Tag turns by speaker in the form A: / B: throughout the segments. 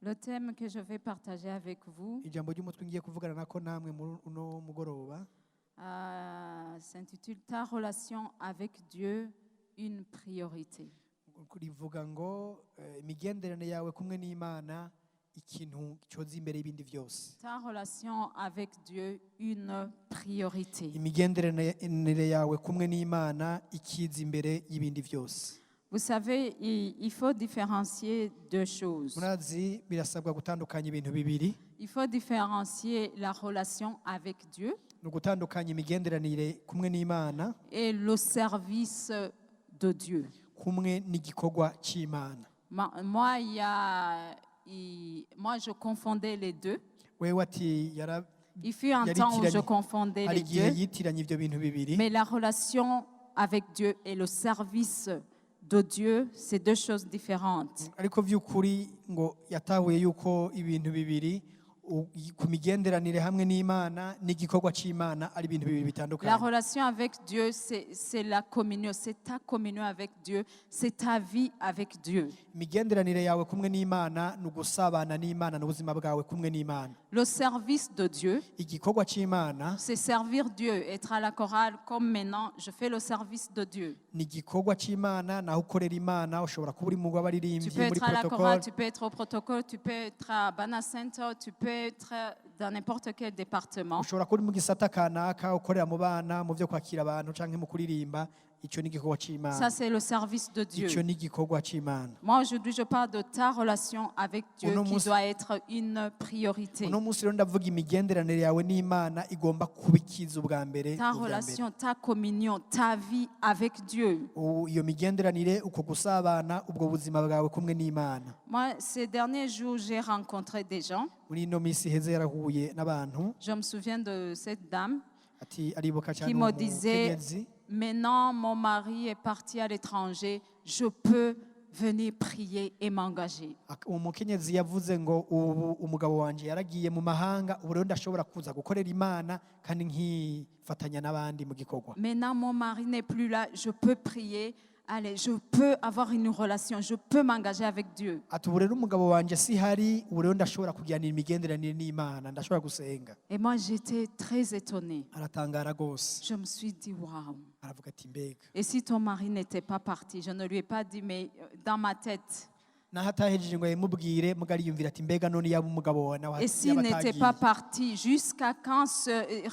A: Le thème que je vais partager avec vous
B: ijambo ry'umutwe ngiye kuvugana nako namwe muri uno mugoroba
A: s'intitule Ta relation avec Dieu, une priorité.
B: rivuga ngo imigenderanire yawe kumwe n'Imana ikintu cyoza imbere y'ibindi byose.
A: Ta relation avec Dieu, une priorité.
B: Imigenderanire yawe kumwe n'Imana ikiza imbere y'ibindi byose.
A: Vous savez, il faut différencier deux choses.
B: Munazi birasabwa gutandukanya ibintu bibiri.
A: Il faut différencier la relation avec Dieu
B: No gutandukanya imigenderanire kumwe n'Imana
A: et le service de Dieu.
B: kumwe n'igikorwa cy'Imana.
A: Moi, je confondais les deux.
B: Wewe ati
A: Il fut un temps où je confondais les deux.
B: yitiranye ibyo bintu bibiri.
A: Mais la relation avec Dieu et le service de Dieu, c'est deux choses différentes.
B: Ariko vy'ukuri ngo yatahuye yuko ibintu bibiri ku migenderanire hamwe n'Imana n'igikorwa cy'Imana ari ibintu bibiri bitandukanye.
A: La relation avec Dieu, c'est la communion, c'est ta communion avec Dieu, c'est ta vie avec Dieu.
B: Imigenderanire yawe kumwe n'Imana n'ugusabana n'Imana n'ubuzima bwawe kumwe n'Imana.
A: Le service de Dieu,
B: Igikorwa cy'Imana
A: c'est servir Dieu, être à la chorale comme maintenant, je fais le service de Dieu.
B: ni igikorwa cy'Imana naho ukorera Imana ushobora kuba uri mu b'abaririmbyi
A: Tu peux
B: muri
A: être à la chorale,
B: protocole.
A: tu peux être au protocole, tu peux être à Bana Center, tu peux être dans n'importe quel département.
B: ushobora kuba uri mu gisata kanaka ukorera mu bana mu byo kwakira abantu canke mu kuririmba. Icyo ni igikorwa
A: Ça,
B: cy'Imana.
A: c'est le service de Dieu.
B: Icyo ni igikorwa cy'Imana.
A: Moi, aujourd'hui, je parle de ta relation avec Dieu
B: Uno
A: qui
B: munsi-
A: doit être une priorité.
B: uno munsi rero ndavuga imigenderanire yawe n'Imana igomba kubikiza ubwa mbere.
A: Ta
B: ubwa mbere.
A: relation, ta communion, ta vie avec Dieu.
B: Iyo migenderanire uko gusabana ubwo buzima bwawe kumwe n'Imana.
A: Moi, ces derniers jours, j'ai rencontré des gens.
B: Muri ino minsi heze yarahuye n'abantu
A: Je me souviens de cette dame
B: ati aribuka cyane
A: qui me disait,
B: umukenyezi
A: maintenant mon mari est parti à l'étranger, je peux venir prier et m'engager.
B: uwo mukenyezi yavuze ngo ubu umugabo wanje yaragiye mu mahanga ubu rero ndashobora kuza gukorera Imana kandi nkifatanya n'abandi mu gikorwa.
A: Maintenant mon mari n'est plus là, je peux prier. Allez, je peux avoir une relation, je peux m'engager avec Dieu.
B: Ati ubu rero umugabo wanje si hari ubu rero ndashobora kugiranira imigenderanire n'Imana ndashobora gusenga.
A: Et moi, j'étais très étonnée.
B: Aratangara gose
A: Je me suis dit, waouh.
B: aravuga ati mbega
A: Et si ton mari n'était pas parti, je ne lui ai pas dit, mais dans ma tête,
B: naho atahejeje ngo yimubwire mugari yumvira ati mbega none yaba umugabo wawe nawe
A: et s'il n'était pas parti, jusqu'à quand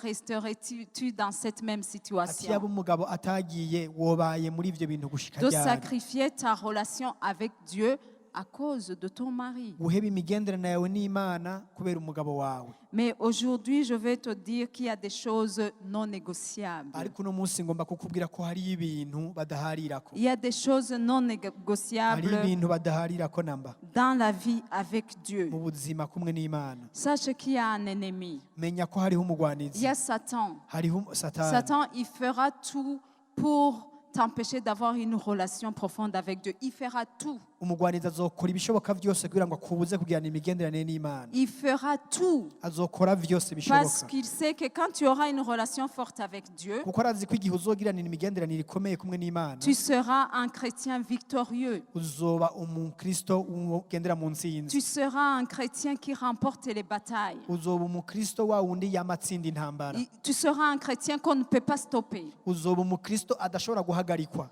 A: resterais-tu dans cette même
B: ati yaba
A: situation?
B: umugabo atagiye wobaye muri ivyo bintu gushika
A: De
B: ryari.
A: sacrifier ta relation avec Dieu à cause de ton mari.
B: Guheba imigenderanire yawe n'Imana kubera umugabo wawe.
A: Mais aujourd'hui, je vais te dire qu'il y a des choses non négociables.
B: Ariko uno munsi ngomba kukubwira ko hari ibintu badaharirako.
A: Il y a des choses non
B: Hari
A: négociables
B: ibintu badaharirako namba
A: dans la vie avec Dieu.
B: mu buzima kumwe n'Imana.
A: Sache qu'il y a un ennemi.
B: Menya ko hariho
A: Il
B: umugwanizi,
A: y a Satan.
B: hariho Satani.
A: Satan, il fera tout pour t'empêcher d'avoir une relation profonde avec Dieu. Il fera tout.
B: Umugwanizi azokora ibishoboka byose kugira ngo akubuze kugirana imigenderanire n'Imana.
A: Il fera tout.
B: Azokora byose
A: Parce
B: bishoboka.
A: qu'il sait que quand tu auras une relation forte avec Dieu,
B: Kuko arazi ko igihe uzogiranira imigenderanire ikomeye kumwe n'Imana
A: tu seras un chrétien victorieux.
B: uzoba umukristo ugendera mu
A: Tu
B: ntsinzi.
A: seras un chrétien qui remporte les batailles.
B: Uzoba umukristo wa wundi yamatsinda intambara.
A: Tu seras un chrétien qu'on ne peut pas stopper.
B: Uzoba umukristo adashobora guhagarikwa.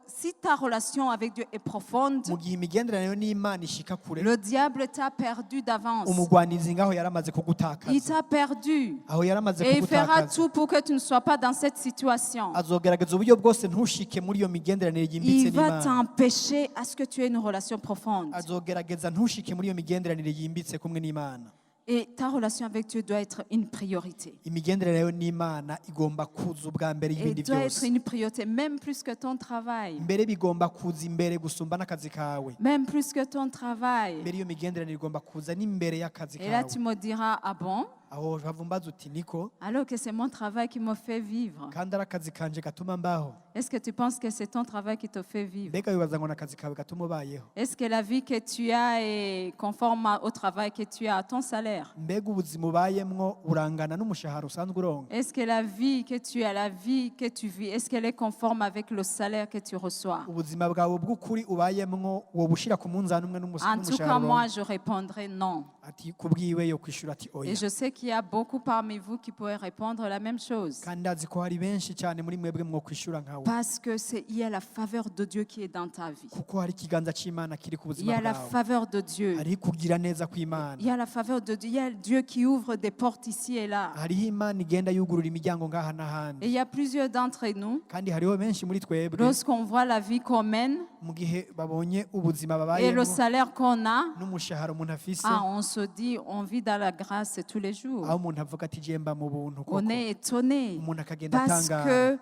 A: Si ta relation avec Dieu est profonde,
B: Mu gihe imigenderanire n'Imana ishika kure,
A: le diable t'a perdu d'avance.
B: umugwanizi ngaho yaramaze
A: Il
B: kugutakaza.
A: t'a perdu.
B: Aho yaramaze
A: Et il fera
B: kugutakaza.
A: tout pour que tu ne sois pas dans cette situation.
B: Azogerageza uburyo bwose ntushike muri iyo migenderanire yimbitse
A: Il va
B: n'Imana.
A: t'empêcher à ce que tu aies une relation profonde.
B: Azogerageza ntushike muri iyo migenderanire yimbitse kumwe n'Imana.
A: Et ta relation avec Dieu doit être une priorité.
B: Imigenderanire n'Imana igomba kuza ubwa mbere
A: Et
B: y'ibindi
A: doit être
B: byose.
A: une priorité, même plus que ton travail.
B: Mbere bigomba kuza imbere gusumba n'akazi kawe.
A: Même plus que ton travail.
B: Mbere iyo migenderanire igomba kuza n'imbere y'akazi
A: Et là,
B: kawe.
A: tu me diras, ah bon?
B: aho havumbaza uti niko
A: Alors que c'est mon travail qui me fait vivre.
B: kandi ari akazi kanje gatuma mbaho.
A: Est-ce que tu penses que c'est ton travail qui te fait vivre?
B: Mbega wibaza ngo ni akazi kawe gatuma ubayeho?
A: Est-ce que la vie que tu as est conforme au travail que tu as, à ton salaire?
B: Mbega ubuzima ubayemwo urangana n'umushahara usanzwe uronka?
A: Est-ce que la vie que tu as, la vie que tu vis, est-ce qu'elle est conforme avec le salaire que tu reçois?
B: Ubuzima bwawe bw'ukuri ubayemwo woba ushira ku munzani umwe
A: En tout
B: n'umushahara
A: cas, moi,
B: uronka?
A: je répondrai non.
B: Ati kubwiwe yo kwishura ati oya.
A: Et je sais qu'il y a beaucoup parmi vous qui pourraient répondre la même chose.
B: Kandi ndazi ko hari benshi cyane muri mwebwe mwo kwishura nkawe.
A: Parce que il y a la faveur de Dieu qui est dans ta vie.
B: Kuko hari ikiganza c'Imana kiri ku
A: Il y
B: buzima
A: a la
B: bwawe.
A: faveur de Dieu.
B: Hari kugira neza kw'Imana.
A: Il y a la faveur de Dieu. Il y a Dieu qui ouvre des portes ici et là.
B: Hariho Imana igenda yugurura imiryango ngaha
A: Et
B: n'ahandi.
A: il y a plusieurs d'entre nous,
B: Kandi hariho benshi muri twebwe
A: lorsqu'on voit la vie qu'on mène
B: mu gihe babonye ubuzima
A: et le
B: babayemo
A: salaire qu'on a,
B: n'umushahara umuntu afise,
A: on se dit, on vit dans la grâce tous les jours.
B: aho umuntu avuga ati je mba mu buntu koko.
A: On est étonné
B: Umuntu akagenda
A: parce
B: atangara.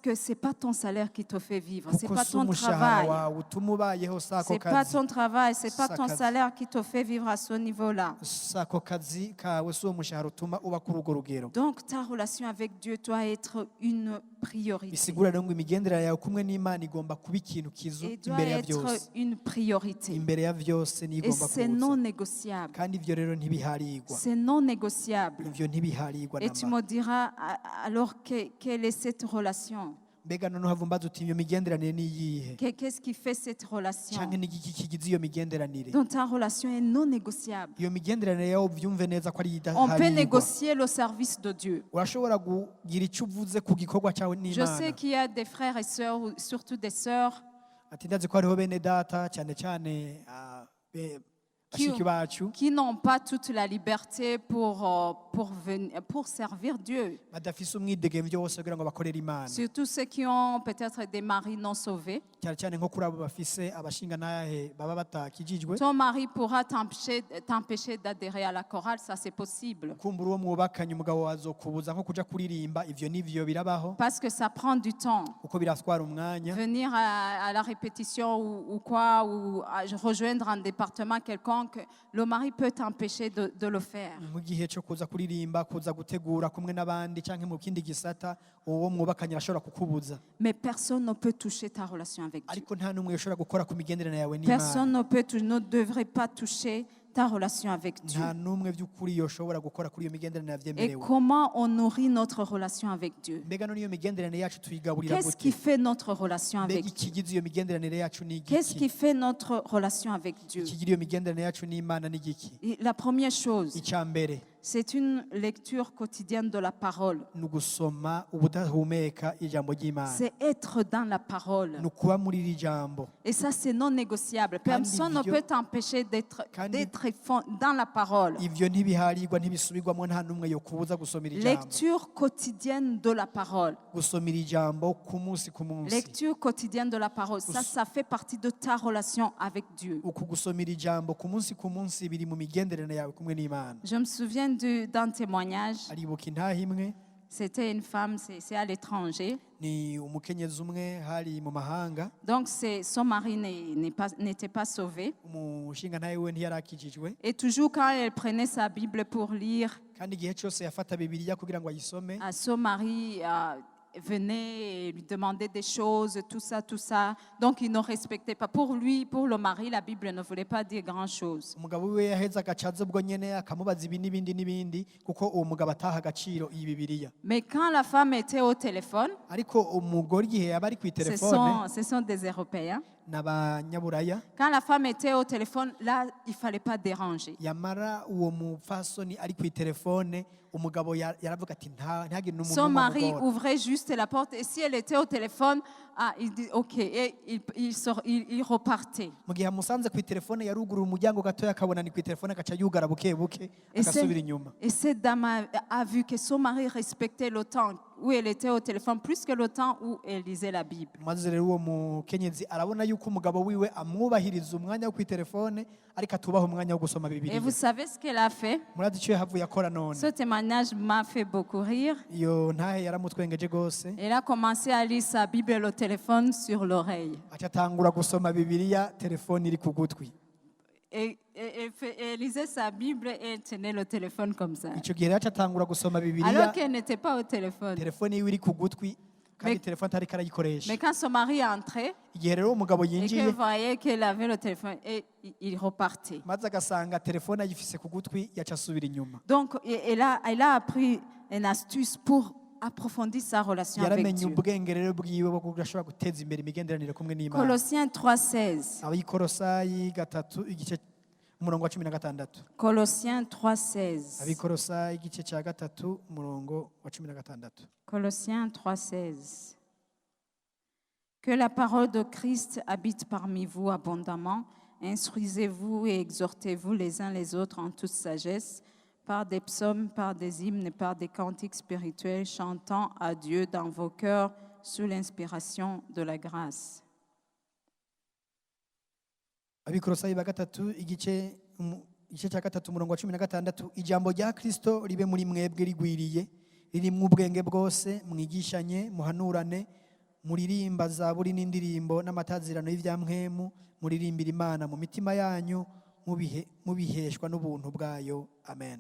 A: que c'est pas ton salaire qui te fait vivre, c'est
B: Kuko
A: pas
B: si
A: ton
B: umushahara
A: travail.
B: wawe utuma ubayeho sako
A: C'est pas
B: kazi.
A: ton travail, c'est pas ton
B: Sakazi.
A: salaire qui te fait vivre à ce niveau-là.
B: Sako kazi kawe si uwo mushahara utuma uba kuri urwo rugero.
A: Donc ta relation avec Dieu doit être une priorité.
B: Bisigura rero ngo imigenderanire yawe kumwe n'Imana igomba kuba ikintu kizu
A: Et doit
B: imbere ya
A: être
B: byose.
A: une priorité.
B: Imbere ya byose niyo
A: Et
B: igomba
A: c'est
B: kuza.
A: non négociable.
B: Kandi ivyo rero ntibiharigwa.
A: C'est non négociable.
B: Ivyo ntibiharigwa
A: Et tu
B: namba.
A: me diras, alors quelle est cette relation?
B: Mbega noneho havumbaza uti iyo migenderanire ni iyihe?
A: Qu'est-ce qui fait cette relation?
B: Canke ni igiki kigize iyo migenderanire?
A: Donc ta relation est non négociable.
B: Iyo migenderanire yawe uvyumve neza ko ari
A: On peut
B: idaharigwa.
A: négocier le service de Dieu.
B: Urashobora kugira icyo uvuze ku gikorwa cyawe
A: Je
B: n'Imana.
A: sais qu'il y a des frères et sœurs, ou surtout des sœurs,
B: Ati ndazi ko hariho bene data cyane cyane bashiki bacu
A: qui n'ont pas toute la liberté pour servir Dieu.
B: badafise umwidegemvyo wose kugira ngo bakorere Imana.
A: Surtout ceux qui ont peut-être des maris non sauvés.
B: Cyane cyane nko kuri abo bafise abashinga nahe baba batakijijwe.
A: Ton mari pourra t'empêcher d'adhérer à la chorale, ça c'est possible.
B: Kumbura uwo mwubakanye umugabo wazokubuza nko kuja kuririmba, ivyo nivyo birabaho
A: Parce que ça prend du temps.
B: kuko biratwara umwanya.
A: Venir à la répétition ou quoi, ou rejoindre un département quelconque, le mari peut t'empêcher de le faire.
B: Mu gihe cyo kuza kuririmba, kuza gutegura kumwe n'abandi canke mu kindi gisata, uwo mwubakanye arashobora kukubuza.
A: Mais personne ne peut toucher ta relation avec Dieu.
B: Ariko nta n'umwe yoshobora gukora ku migenderanire yawe n'Imana.
A: Personne ne devrait pas toucher ta relation avec Dieu.
B: Nta n'umwe by'ukuri yoshobora gukora kuri iyo migenderanire
A: Et
B: yavyemerewe.
A: comment on nourrit notre relation avec Dieu?
B: Mbega none iyo migenderanire yacu tuyigaburira
A: Qu'est-ce qui
B: gute?
A: fait notre relation
B: Mbega
A: avec Dieu?
B: ikigize iyo migenderanire yacu ni
A: Qu'est-ce qui
B: igiki?
A: fait notre relation avec Dieu?
B: Ikigira iyo migenderanire yacu n'Imana ni igiki?
A: Et la première chose,
B: Icya mbere
A: c'est une lecture quotidienne de la parole.
B: ni ugusoma ubudahumeka ijambo ry'Imana.
A: C'est être dans la parole.
B: Ni ukuba muri iri jambo.
A: Et ça, c'est non négociable. Personne ne
B: ivyo-
A: peut t'empêcher d'être
B: kandi-
A: dans la parole.
B: Ivyo ntibiharigwa ntibisubirwamo, nta n'umwe yokubuza gusoma iri jambo.
A: Lecture quotidienne de la parole.
B: Gusoma iri jambo ku munsi ku munsi.
A: Lecture quotidienne de la parole. Ça fait partie de ta relation avec Dieu.
B: Uku gusoma iri jambo ku munsi biri mu migenderanire yawe kumwe n'Imana.
A: Je me souviens d'un témoignage.
B: Aribuka intaha imwe,
A: C'était une femme, c'est à l'étranger.
B: ni umukenyezi umwe hari mu mahanga,
A: Donc son mari n'était pas sauvé.
B: umushinga ntawe we ntiyarakijijwe,
A: Et toujours quand elle prenait sa Bible pour lire,
B: kandi igihe cyose yafata Bibiliya kugira ngo ayisome,
A: son mari venait et lui demandait des choses, tout ça, tout ça. Donc il ne respectait pas. Pour lui, pour le mari, la Bible ne voulait pas dire grand-chose.
B: umugabo wiwe yaheza agacaza ubwo nyene akamubaza ibi n'ibindi n'ibindi, kuko uwo mugabo ataha agaciro iyi Bibiliya.
A: Mais quand la femme était au téléphone,
B: Ariko umugore igihe yaba ari ku telefone
A: ce sont des Européens.
B: n'abanyaburaya,
A: Quand la femme était au téléphone, là, il ne fallait pas déranger.
B: yamara uwo mupfasoni ari ku telefone, umugabo yaravuga ati ntihagire n'umuntu
A: Son mari
B: umugora.
A: ouvrait juste la porte et si elle était au téléphone, il dit OK, et il repartait.
B: Mu gihe amusanze ku telefone yarugurura umuryango gatoya akabona ni ku telefone agaca yugara buke buke agasubira inyuma.
A: Et cette dame a vu que son mari respectait le temps où elle était au téléphone plus que le temps où elle lisait la Bible.
B: Maze rero uwo mukenyezi arabona yuko umugabo wiwe amwubahiriza umwanya wo ku telefone ariko atubaha umwanya wo gusoma
A: Et
B: Bibiliya.
A: vous savez ce qu'elle a fait?
B: Murazi icyo yahavuye akora none?
A: Ce témoignage m'a fait beaucoup rire.
B: Iyo ntahe yaramutwengeje gose,
A: Elle a commencé à lire sa Bible et le téléphone sur l'oreille.
B: aca atangura gusoma Bibiliya telefone iri ku gutwi.
A: elle lisait sa Bible et elle tenait le téléphone comme ça.
B: icyo gihe rero atangura gusoma
A: Alors
B: bibiliya
A: qu'elle n'était pas au téléphone.
B: telefone yiwe iri ku gutwi kandi
A: Mais-
B: telefone atariko arayikoresha
A: Mais quand son mari est entré
B: igihe rero umugabo
A: et
B: yinjiye
A: qu'elle voyait qu'elle avait le téléphone, et il repartait.
B: maze agasanga telefone ayifise ku gutwi yaca asubira inyuma
A: Donc, elle a appris une astuce pour approfondir sa relation avec
B: yaramenye
A: Dieu.
B: ubwenge rero bwiwe bwo gashobora guteza imbere imigenderanire kumwe n'imana
A: Colossiens 3,16.
B: abikorosayi gatatu igice umurongo wa 16
A: Colossiens 3,16.
B: abikorosayi igice cya gatatu umurongo wa 16
A: Colossiens 3,16. Que la parole de Christ habite parmi vous abondamment. Instruisez-vous et exhortez-vous les uns les autres en toute sagesse, par des psaumes, par des hymnes et par des cantiques spirituels, chantant à Dieu dans vos cœurs sous l'inspiration de la grâce.
B: abikorosayi ba gatatu igice cya gatatu umurongo wa 16 ijambo rya Kristo ribe muri mwebwe rigwiriye ririmo ubwenge bwose mwigishanye muhanurane muririmba zaburi n'indirimbo n'amatazirano y'ivyampwemu muririmbira Imana mu mitima yanyu mubiheshwa n'ubuntu bwayo amen.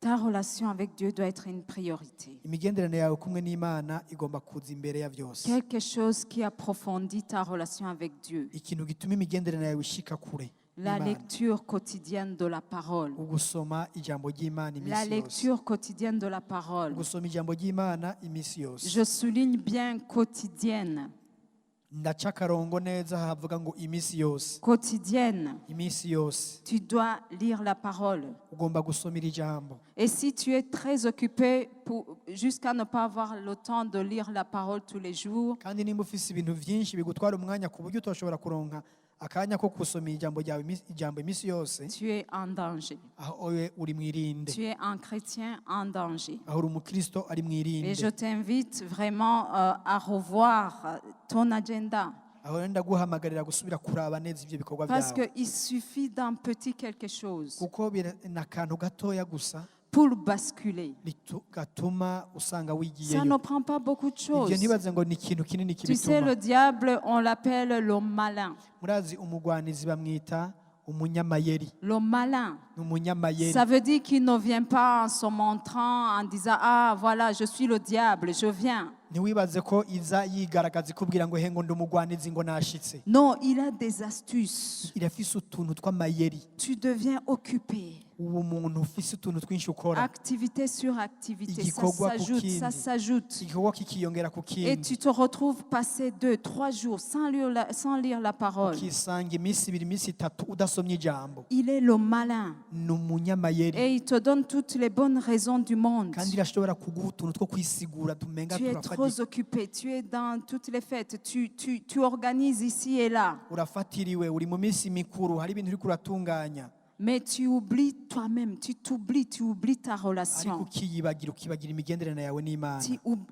A: Ta relation avec Dieu doit être une priorité.
B: imigenderanire yawe kumwe n'Imana igomba kuza imbere ya byose
A: Quelque chose qui approfondit ta relation avec Dieu.
B: ikintu gituma imigenderanire yawe ishika kure
A: La
B: n'Imana.
A: lecture quotidienne de la parole.
B: ugusoma ijambo ry'Imana
A: La
B: iminsi yose
A: lecture quotidienne de la parole.
B: ugusoma ijambo ry'Imana iminsi yose
A: Je souligne bien quotidienne.
B: ndaca akarongo neza havuga ngo iminsi yose
A: Quotidienne.
B: iminsi yose
A: Tu dois lire la parole.
B: ugomba gusomera ijambo
A: Et si tu es très occupé jusqu'à ne pas avoir le temps de lire la parole tous les jours,
B: kandi nimba ufise ibintu byinshi bigutwara umwanya ku buryo utoshobora kuronka akanya ko gusoma ijambo ryawe ijambo iminsi yose
A: tu es en danger.
B: aho owe uri mwirinde
A: Tu es un chrétien en danger.
B: aho uri umukristo ari
A: Et
B: mwirinde
A: je t'invite vraiment à revoir ton agenda.
B: aho rero ndaguhamagarira gusubira kuraba neza ibyo bikorwa
A: Parce
B: byawe
A: qu'il suffit d'un petit quelque chose
B: kuko ni akantu gatoya gusa
A: pour basculer.
B: gatuma usanga
A: Ça
B: wigiyeyo
A: ne prend pas beaucoup de
B: ibyo
A: choses.
B: ntibaze ngo ni ikintu kinini
A: Tu sais,
B: kibituma
A: le diable, on l'appelle le malin.
B: murazi umugwanizi bamwita umunyamayeri
A: Le malin.
B: ni umunyamayeri
A: Ça veut dire qu'il ne vient pas en se montrant, en disant, ah voilà, je suis le diable, je viens.
B: ntiwibaze ko iza yigaragaza ikubwira ngo hengo ndi umugwanizi ngo nashitse
A: Non, il a des astuces.
B: irafise utuntu tw'amayeri
A: Tu deviens occupé.
B: ubu muntu ufise utuntu twinshi ukora
A: Activité sur activité, ça
B: Igikorwa ku
A: s'ajoute,
B: kindi.
A: ça s'ajoute.
B: igikorwa kikiyongera ku
A: Et
B: kindi
A: tu te retrouves passer 2-3 jours sans lire la parole.
B: ukisanga iminsi ibiri iminsi itatu udasomye ijambo
A: Il est le malin.
B: ni umunyamayeri
A: Et il te donne toutes les bonnes raisons du monde.
B: kandi irashobora kuguha utuntu two kwisigura tumenga
A: Tu es
B: turafatika
A: trop occupé, tu es dans toutes les fêtes, tu organises ici et là,
B: urafatiriwe uri mu minsi mikuru hari ibintu uriko uratunganya
A: mais tu oublies toi-même, tu oublies ta
B: ariko
A: relation.
B: ukibagira imigenderanire yawe n'Imana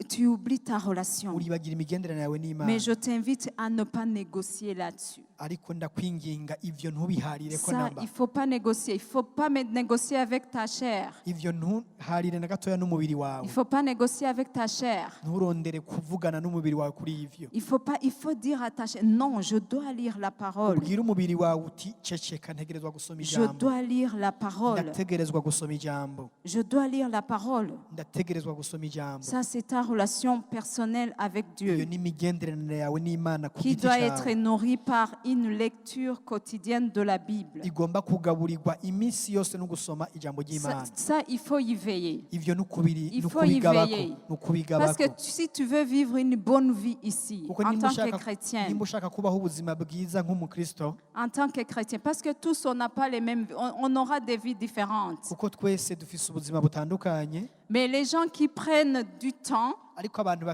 A: Tu oublies ta relation.
B: uribagira imigenderanire yawe n'Imana
A: Mais je t'invite à ne pas négocier là-dessus.
B: ariko ndakwinginga ivyo ntubiharire ko
A: Ça,
B: namba
A: il ne faut pas négocier. Il ne faut pas négocier avec ta chair.
B: ivyo ntuharire na gatoya n'umubiri
A: Il
B: wawe
A: ne faut pas négocier avec ta chair.
B: nturondere kuvugana n'umubiri wawe kuri ivyo
A: Il faut dire à ta chair, non, je dois lire la parole.
B: ubwire umubiri wawe uti ceceka ntegerezwa gusoma
A: Je
B: ijambo
A: dois lire la parole.
B: ndategerezwa gusoma ijambo
A: Je dois lire la parole.
B: ndategerezwa gusoma ijambo
A: Ça, c'est ta relation personnelle avec
B: iyo
A: Dieu
B: ni imigenderanire yawe n'Imana ku
A: qui
B: giti
A: doit être
B: cyawe
A: nourrie par une lecture quotidienne de la Bible.
B: igomba kugaburirwa iminsi yose no gusoma ijambo
A: Ça,
B: ry'Imana
A: ça, il faut y veiller.
B: ivyo
A: Il faut y veiller. Parce
B: nukubigabako
A: que si tu veux vivre une bonne vie ici,
B: kuko
A: en tant que chrétien,
B: nimba ushaka kubaho ubuzima bwiza nk'umukristo
A: parce que tous, on n'a pas les mêmes, on aura des vies différentes.
B: kuko twese dufise ubuzima butandukanye
A: Mais les gens qui prennent du temps
B: ariko abantu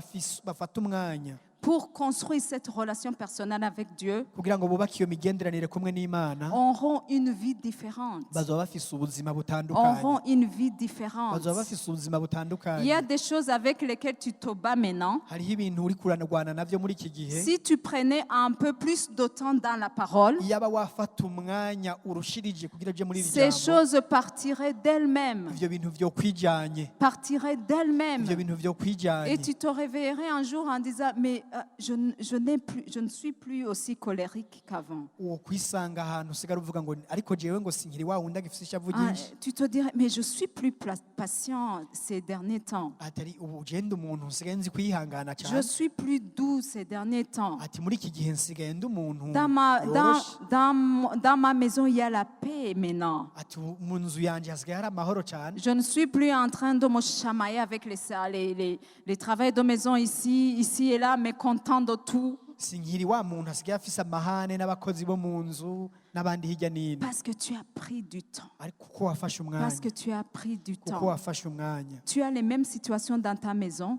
B: bafata umwanya
A: pour construire cette relation personnelle avec Dieu
B: kugira ngo bubake iyo migenderanire kumwe n'Imana
A: auront une vie différente.
B: bazoba bafise ubuzima butandukanye
A: Auront une vie différente.
B: bazoba bafise ubuzima
A: Il y
B: butandukanye
A: a des choses avec lesquelles tu te bats maintenant.
B: hariho ibintu uri kurarwana navyo muri iki gihe
A: Si tu prenais un peu plus de temps dans la parole,
B: iyaba wafata umwanya urushirije kugira uje muri iri
A: ces
B: jambo
A: choses partiraient d'elles-mêmes.
B: ivyo bintu vyo kwijanye
A: Partiraient
B: ivyo
A: d'elles-mêmes.
B: bintu vyo
A: Et
B: kwijanye
A: tu te réveillerais un jour en disant, mais je ne suis plus aussi colérique qu'avant.
B: uwo kwisanga ahantu usigara uvuga ngo ariko jewe ngo sinkiri wa wundi agifite ishavu
A: Ah,
B: ryinshi
A: tu te dirais, mais je suis plus patient ces derniers temps.
B: atari ubu ugenda umuntu usigaye nzi kwihangana
A: Je
B: cyane
A: suis plus doux ces derniers temps.
B: ati muri iki gihe nsigaye ndi umuntu
A: Dans
B: yoroshe
A: ma maison, il y a la paix maintenant.
B: ati mu nzu yanjye hasigaye hari amahoro cyane
A: Je ne suis plus en train de me chamailler avec les travailleurs de maison ici et là, mais content de tout.
B: sinkiri wa muntu asigaye afise amahane n'abakozi bo mu nzu n'abandi hirya n'ino
A: Parce que tu as pris du temps.
B: ariko kuko wafashe
A: Parce que
B: umwanya
A: tu as pris du
B: kuko
A: temps.
B: wafashe umwanya
A: Tu as les mêmes situations dans ta maison,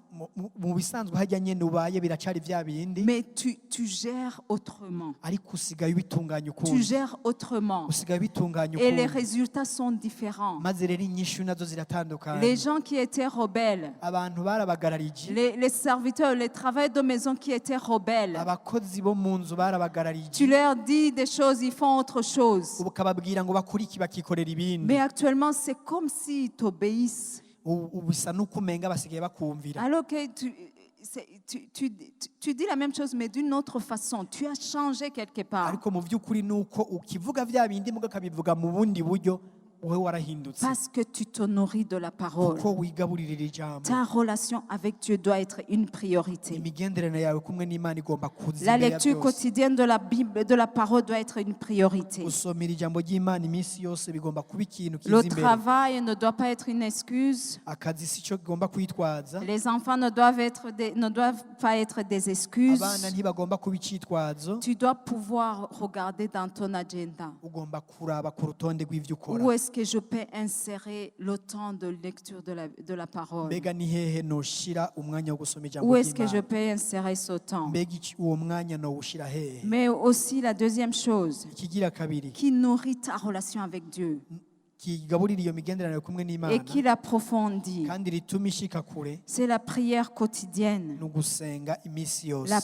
B: mu bisanzwe hajya nyine ubaye biracari vya bindi
A: mais tu gères autrement.
B: ariko usigaye ubitunganya
A: Tu
B: ukundi
A: gères autrement.
B: usigaye ubitunganya
A: Et les
B: ukundi
A: résultats sont différents.
B: maze rero inyishu nazo
A: Les
B: ziratandukanye
A: gens qui étaient rebelles,
B: abantu barabagararije
A: les serviteurs, les travailleurs de maison qui étaient rebelles,
B: abakozi bo mu nzu barabagararije
A: tu leur dis des choses, ils font autre chose.
B: ukababwira ngo bakore iki bakikorera ibindi
A: Mais actuellement, c'est comme s'ils t'obéissent.
B: ubu bisa n'uko umenga basigaye bakumvira
A: Alors que tu dis la même chose, mais d'une autre façon. Tu as changé quelque part.
B: ariko mu by'ukuri ni uko ukivuga vya bindi muga kabivuga mu bundi buryo wowe warahindutse
A: Parce que tu te nourris de la parole.
B: kuko wigaburirira ijambo
A: Ta relation avec Dieu doit être une priorité.
B: imigenderanire yawe kumwe n'Imana igomba kuza
A: La
B: imbere ya
A: lecture
B: byose
A: quotidienne de la Bible, de la parole doit être une priorité.
B: gusomera ijambo ry'Imana iminsi yose bigomba kuba ikintu
A: Le
B: kiza imbere
A: travail ne doit pas être une excuse.
B: akazi si cyo kigomba kwitwaza
A: Les enfants ne doivent pas être des excuses.
B: abana ntibagomba kuba icitwazo
A: Tu dois pouvoir regarder dans ton agenda.
B: ugomba kuraba ku rutonde rw'ivyo ukora
A: Où est-ce que je peux insérer le temps de lecture de la parole?
B: mbega ni hehe noshira umwanya wo gusoma ijambo
A: Où est-ce que je
B: ry'Imana
A: peux insérer ce temps?
B: mbega uwo mwanya nowushira hehe
A: Mais aussi la deuxième chose
B: ikigira kabiri
A: qui nourrit ta relation avec Dieu
B: kigaburira iyo migenderanire kumwe n'Imana
A: et qui l'approfondit,
B: kandi rituma ishika kure
A: c'est la prière quotidienne.
B: ni ugusenga iminsi yose
A: La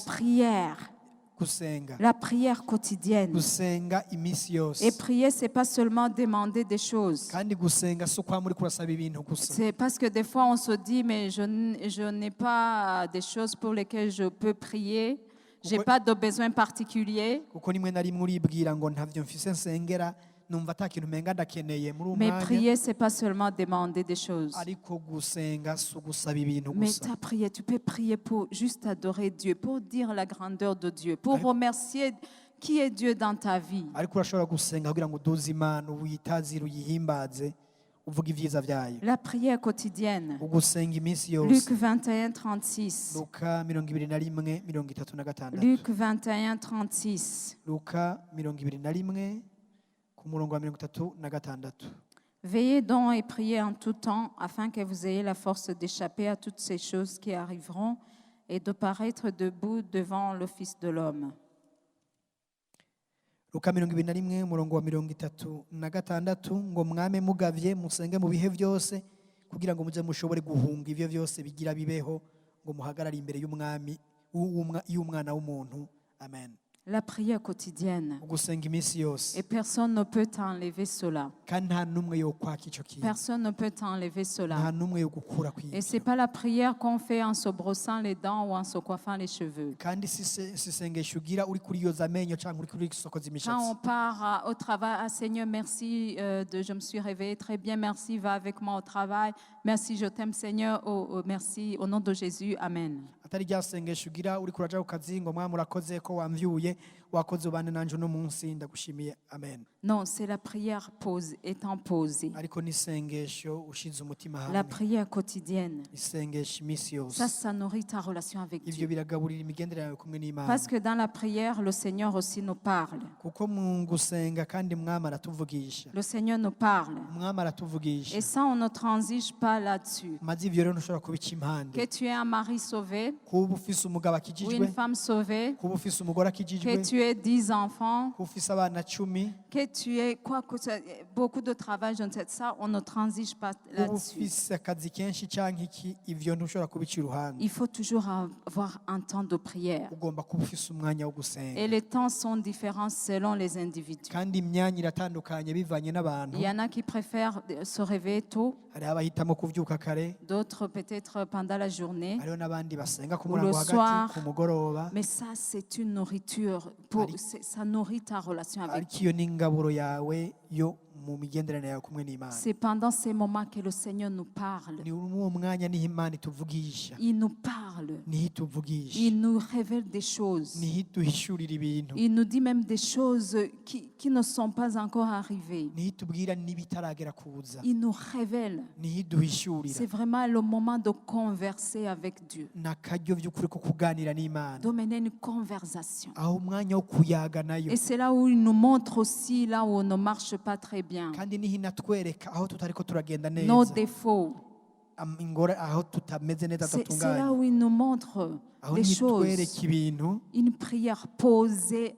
A: prière quotidienne.
B: gusenga iminsi yose
A: Et prier, c'est pas seulement demander des choses.
B: kandi gusenga si ukwama uriko urasaba ibintu gusa
A: C'est parce que des fois on se dit, mais je n'ai pas des choses pour lesquelles je peux prier. J'ai pas de besoin particulier.
B: kuko rimwe na rimwe uribwira ngo ntavyo mfise nsengera numva ata kintu umenga ndakeneye muri uwo
A: Mais
B: mwanya
A: prier, c'est pas seulement demander des choses.
B: ariko gusenga si ugusaba ibintu
A: Mais
B: gusa
A: ta prière, tu peux prier pour juste adorer Dieu, pour dire la grandeur de Dieu, pour remercier qui est Dieu dans ta vie.
B: ariko urashobora gusenga kugira ngo uduze Imana uyitazire uyihimbaze uvuga ivyiza vyayo
A: La prière quotidienne.
B: ugusenga iminsi yose
A: Luc 21, 36.
B: Luka 21:36
A: Luc 21, 36.
B: Luka 21 ku murongo wa 36
A: Veillez donc et priez en tout temps afin que vous ayez la force d'échapper à toutes ces choses qui arriveront et de paraître debout devant le Fils de l'homme.
B: Luka 21 umurongo wa 36 ngo mwame mugavye musenge mu bihe byose kugira ngo muze mushobore guhunga ivyo byose bigira bibeho ngo muhagarare imbere y'umwami y'umwana w'umuntu amen
A: La prière quotidienne.
B: ugusenga iminsi yose
A: Et personne ne peut t'enlever cela.
B: kandi nta n'umwe yo kwaka ico kintu
A: Personne ne peut t'enlever
B: nta
A: cela.
B: n'umwe yo gukura
A: Et ce
B: kw'ivyo
A: n'est pas la prière qu'on fait en se brossant les dents ou en se coiffant les cheveux.
B: kandi si isengesho ugira uri kuri yoza amenyo cyangwa uri kuri sokoza
A: Quand
B: imishatsi
A: on part au travail, ah Seigneur, merci, je me suis réveillée très bien, merci, va avec moi au travail. Merci, je t'aime Seigneur, merci, au nom de Jésus, Amen.
B: atari rya sengesho ugira uri kuraja ku kazi ngo mwami urakoze ko wamvyuye wakoze ubane nanje uno munsi ndagushimiye amen
A: Non, c'est la prière étant posée.
B: ariko n'isengesho ushize umutima
A: La
B: hamwe
A: prière quotidienne.
B: isengesho iminsi yose
A: Ça nourrit ta relation avec
B: ivyo
A: Dieu.
B: biragaburira imigenderanire kumwe n'Imana
A: Parce que dans la prière, le Seigneur aussi nous parle.
B: kuko mu gusenga kandi mwami aratuvugisha
A: Le Seigneur nous parle.
B: mwami aratuvugisha
A: Et ça, on ne transige pas là-dessus.
B: maze ivyo rero ntushobora kubica
A: Que
B: impande
A: tu es un mari sauvé
B: kuba ufise umugabo
A: ou
B: akijijwe
A: une femme sauvée,
B: kuba ufise umugore
A: que
B: akijijwe
A: tu tu aies 10 enfants,
B: ko ufise abana 10,
A: que tu aies quoi que ce soit, beaucoup de travail, je ne sais ça, on ne transige pas
B: kuba
A: là-dessus.
B: ufise akazi kenshi canke iki, ivyo ntushobora kubica iruhande.
A: Il faut toujours avoir un temps de prière.
B: Ugomba kuba ufise umwanya wo gusenga,
A: Et les temps sont différents selon les individus.
B: kandi imyanya iratandukanye bivanye n'abantu.
A: Il y en a qui préfèrent se réveiller tôt,
B: Hariho abahitamo kuvyuka kare,
A: d'autres peut-être pendant la journée.
B: hariho n'abandi basenga ku
A: Ou
B: murango
A: le
B: hagati
A: soir.
B: ku mugoroba,
A: Mais ça, c'est une nourriture. Ça nourrit ta relation avec
B: ariko
A: Dieu.
B: iyo ni ingaburo yawe yo mu migenderanire yawe kumwe n'Imana.
A: C'est pendant ces moments que le Seigneur nous parle.
B: Ni muri uwo mwanya niho Imana ituvugisha,
A: Il nous parle.
B: niho ituvugisha,
A: Il nous révèle des choses.
B: niho iduhishurira ibintu,
A: Il nous dit même des choses qui ne sont pas encore arrivées.
B: niho itubwira n'ibitaragera kuza,
A: Il nous révèle.
B: niho iduhishurira.
A: C'est vraiment le moment de converser avec Dieu,
B: ni akaryo by'ukuri ko kuganira n'Imana,
A: de mener une conversation.
B: aho umwanya wo kuyaga nayo,
A: Et c'est là où il nous montre aussi, là où on ne marche pas très bien,
B: kandi niho inatwereka aho tutariko turagenda
A: nos
B: neza,
A: défauts.
B: aho tutameze neza,
A: C'est là
B: tudatunganye,
A: où il nous montre
B: aho
A: les
B: niho itwereka
A: choses.
B: ibintu.
A: Une prière posée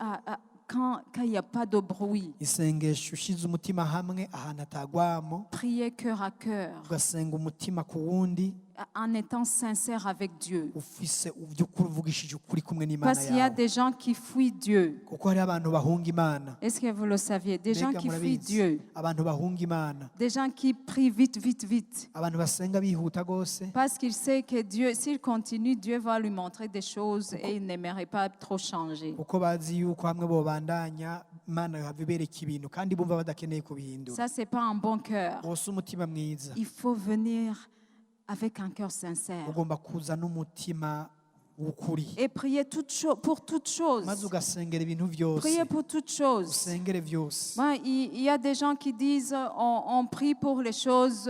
A: quand il n'y a pas de bruit.
B: Isengesho ushize umutima hamwe ahantu atagwamo,
A: Prier cœur à cœur,
B: ugasenga umutima ku wundi,
A: en étant sincère avec Dieu.
B: ufise by'ukuri uvugishije ukuri kumwe n'Imana
A: Parce qu'il y a
B: yawe,
A: des gens qui fuient Dieu.
B: kuko hariho abantu bahunga Imana.
A: Est-ce que vous le saviez? Des gens
B: Mbega
A: qui fuient
B: murabizi,
A: Dieu.
B: abantu bahunga Imana,
A: Des gens qui prient vite, vite, vite.
B: abantu basenga bihuta gose,
A: Parce qu'il sait que Dieu, s'il continue, Dieu va lui montrer des choses et il n'aimerait pas trop changer.
B: kuko bazi yuko hamwe bobandanya Imana yava ibereka ibintu kandi bumva badakeneye kubihindura.
A: Ça, c'est pas un bon cœur.
B: Bose umutima mwiza,
A: Il faut venir avec un cœur sincère
B: ugomba kuza n'umutima w'ukuri,
A: et prier pour toutes choses.
B: maze ugasengera ibintu byose,
A: Prier pour toutes choses.
B: usengere byose.
A: Il y a des gens qui disent on prie pour les choses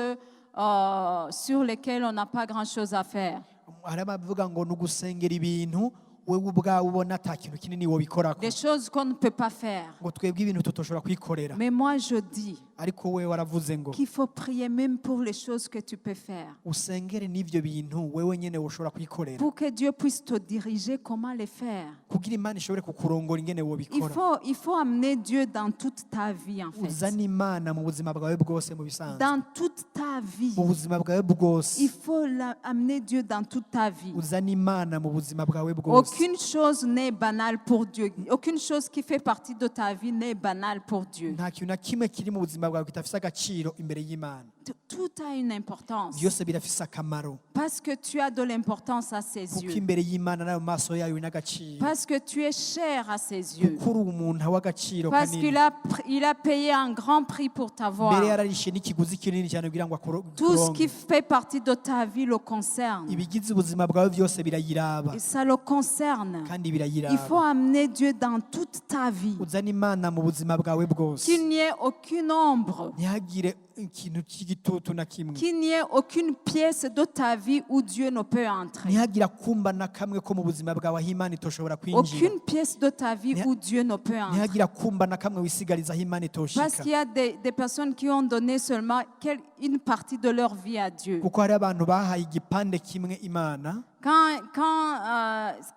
A: sur lesquelles on n'a pas grand-chose à faire.
B: Hari abavuga ngo ni ugusengera ibintu wewe ubwawe ubona ata kintu kinini wobikorako,
A: Des choses qu'on ne peut pas faire.
B: ngo twebwe ibintu tutoshobora kwikorera.
A: Mais moi, je dis
B: Ariko wewe waravuze ngo
A: qu'il faut prier même pour les choses que tu peux faire.
B: usengere n'ivyo bintu wewe nyene woshobora kwikorera,
A: Pour que Dieu puisse te diriger comment les faire.
B: kugira Imana ishobore kukurongora ingene wobikora.
A: Il faut amener Dieu dans toute ta vie, en fait.
B: Uzana Imana mu buzima bwawe bwose mu bisanzwe,
A: Dans toute ta vie.
B: mu buzima bwawe bwose,
A: Il faut amener Dieu dans toute ta vie.
B: uzana Imana mu buzima bwawe bwose.
A: Aucune chose n'est banale pour Dieu. Aucune chose qui fait partie de ta vie n'est banale pour Dieu.
B: Nta kintu na kimwe kiri mu buzima bwawe kitafise agaciro imbere y'Imana,
A: Tout a une importance.
B: byose birafise akamaro,
A: Parce que tu as de l'importance à ses
B: kuko
A: yeux.
B: imbere y'Imana nayo maso yayo n'agaciro,
A: Parce que tu es cher à ses yeux.
B: kuko uri umuntu w'agaciro
A: Parce
B: kanini.
A: qu'il a payé un grand prix pour
B: Mbere
A: t'avoir.
B: yararishe n'ikiguzi kinini cyane kugira ngo
A: Tout ce
B: akuronke.
A: qui fait partie de ta vie le concerne.
B: Ibigize ubuzima bwawe byose birayiraba
A: Et ça le concerne.
B: kandi
A: Il faut
B: birayiraba.
A: amener Dieu dans toute ta vie.
B: Uzana Imana mu buzima bwawe bwose,
A: Qu'il n'y ait aucune ombre,
B: ntihagire ikintu cy'igitutu na kimwe,
A: qu'il n'y ait aucune pièce de ta vie où Dieu ne peut entrer.
B: ntihagire akumba na kamwe ko mu buzima bwawe aho Imana itoshobora kwinjira,
A: Aucune pièce de ta vie où Dieu ne peut entrer.
B: ntihagire akumba na kamwe wisigariza aho Imana
A: Parce
B: itoshika,
A: qu'il y a des personnes qui ont donné seulement une partie de leur vie à Dieu.
B: kuko hari abantu bahaye igipande kimwe Imana.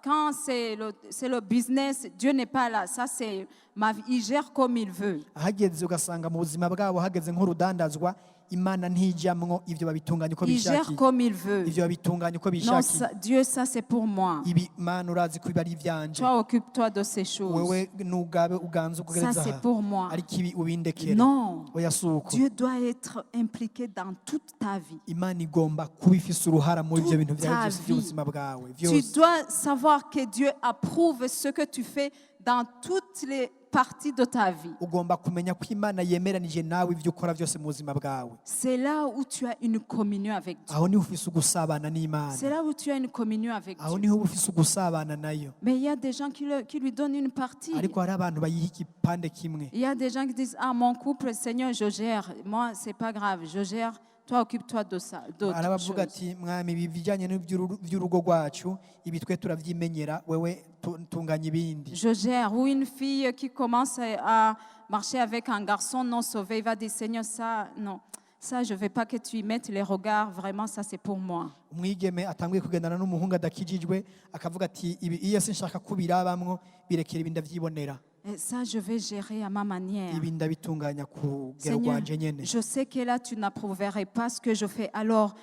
A: Quand c'est le business, Dieu n'est pas là. Ça, c'est ma vie. Il gère comme il veut.
B: Hageze ugasanga mu buzima bwabo hageze nk'urudandazwa, Imana ntijyamwo, ibyo babitunganya uko
A: Il gère
B: bishakiye,
A: comme il veut.
B: ibyo babitunganya uko
A: Non,
B: bishakiye.
A: Dieu, ça c'est pour moi.
B: Ibi Imana urazi ko biba ari ibyanje,
A: Toi, occupe-toi de ces choses.
B: wewe nugabe uganze
A: Ça
B: ukugereza
A: c'est
B: aha,
A: pour moi.
B: ariko ibi ubindekere.
A: Non.
B: Oya si uko.
A: Dieu doit être impliqué dans toute ta vie.
B: Imana igomba kuba ifise uruhara muri ibyo bintu byawe
A: Ta
B: byose
A: vie.
B: by'ubuzima bwawe
A: Tu
B: byose.
A: dois savoir que Dieu approuve ce que tu fais dans toutes les parties de ta vie.
B: Ugomba kumenya ko Imana yemeranije nawe ibyo ukora byose mu buzima bwawe.
A: C'est là où tu as une communion avec Dieu.
B: Aho niho ufise ugusabana n'Imana,
A: C'est là où tu as une communion avec
B: aho
A: Dieu.
B: niho uba ufise ugusabana nayo.
A: Mais il y a des gens qui lui donnent une partie.
B: Ariko hari abantu bayiha igipande kimwe.
A: Il y a des gens qui disent, ah, mon couple, Seigneur, je gère. Moi, c'est pas grave, je gère. Toi, occupe-toi de ça, d'autres
B: Arabavuga
A: choses.
B: ati mwami ibi bijyanye n'iby'urugo rwacu ibi twe turavyimenyera, wewe tunganya ibindi.
A: Je gère. Ou une fille qui commence à marcher avec un garçon non sauvé, il va dire, Seigneur, ça, non. Ça, je ne veux pas que tu y mettes les regards. Vraiment, ça, c'est pour moi.
B: umwigeme atanguye kugendana n'umuhungu adakijijwe akavuga ati ibi iyo sinshaka kubirabamwo birekera ibi ndavyibonera
A: Et ça, je vais gérer à ma manière.
B: ibi ndabitunganya ku rugero
A: Seigneur,
B: rwanje nyene
A: je sais que là, tu n'approuverais pas ce que je fais. Alors,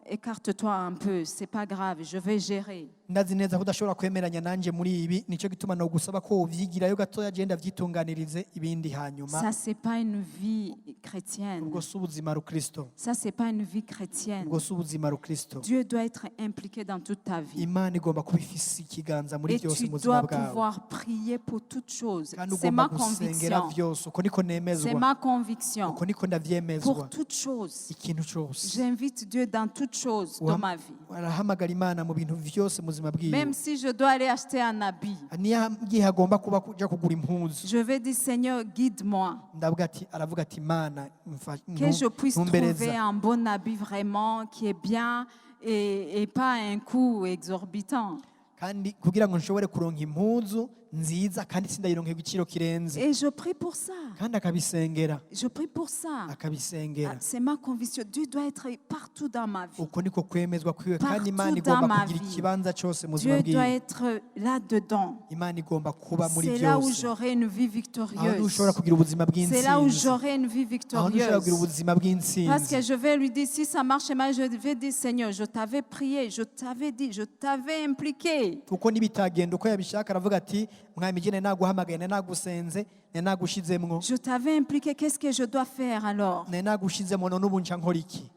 A: écarte-toi un peu. C'est pas grave. Je vais gérer.
B: ndazi neza ko udashobora kwemeranya nanje muri ibi nicyo gituma no gusaba ko uvyigirayo gatoya agenda vyitunganirize ibindi hanyuma
A: Ça, c'est pas une vie chrétienne.
B: ubwo si ubuzima rukristo
A: Ça, c'est pas une vie chrétienne.
B: ubwo si ubuzima rukristo
A: Dieu doit être impliqué dans toute ta vie.
B: imana igomba kuba ifise ikiganza muri
A: Et
B: byose
A: tu
B: mu buzima
A: dois
B: bwawe
A: pouvoir prier pour toutes choses.
B: kandi
A: C'est
B: ugomba
A: ma
B: gusengera
A: conviction.
B: vyose uko niko
A: C'est
B: nemezwa
A: ma conviction.
B: uko niko ndavyemezwa
A: Pour toutes choses.
B: ikintu cose
A: J'invite Dieu dans toutes choses de ma vie.
B: arahamagara imana mu bintu vyose mu buzima bwiwe
A: Même si je dois aller acheter un habit,
B: niyo igihe agomba kuba kuja kugura impuzu
A: je vais dire Seigneur, guide-moi.
B: aravuga ati imana
A: Que je puisse trouver
B: ntumbereza
A: un bon habit vraiment qui est bien et pas un coût exorbitant.
B: kandi kugira ngo nshobore kuronka impuzu nziza kandi sindayironke igiciro kirenze
A: Et je prie pour ça.
B: kandi akabisengera
A: Je prie pour ça.
B: akabisengera
A: C'est ma conviction. Dieu doit être partout dans ma vie.
B: uko niko kwemezwa kwiwe kandi
A: Partout
B: imana
A: dans
B: igomba
A: ma
B: kugira
A: vie.
B: ikibanza cyose mu buzima
A: Dieu doit
B: bwiwe
A: être là-dedans.
B: imana igomba kuba muri
A: C'est là où
B: byose
A: j'aurai une vie
B: aho
A: victorieuse.
B: ntushobora kugira ubuzima
A: C'est là où
B: bw'intsinzi
A: j'aurai une vie
B: aho ntushobora kugira
A: victorieuse.
B: ubuzima
A: Parce
B: bw'intsinzi
A: que je vais lui dire, si ça marche mal, je vais dire, Seigneur, je t'avais prié, je t'avais dit, je t'avais impliqué.
B: kuko nibitagenda uko yabishaka aravuga ati mwami jye naguhamagaye nagusenze nagushizemwo
A: Je t'avais impliqué, qu'est-ce que je dois faire alors?
B: nagushizemwo none ubu nca nkora iki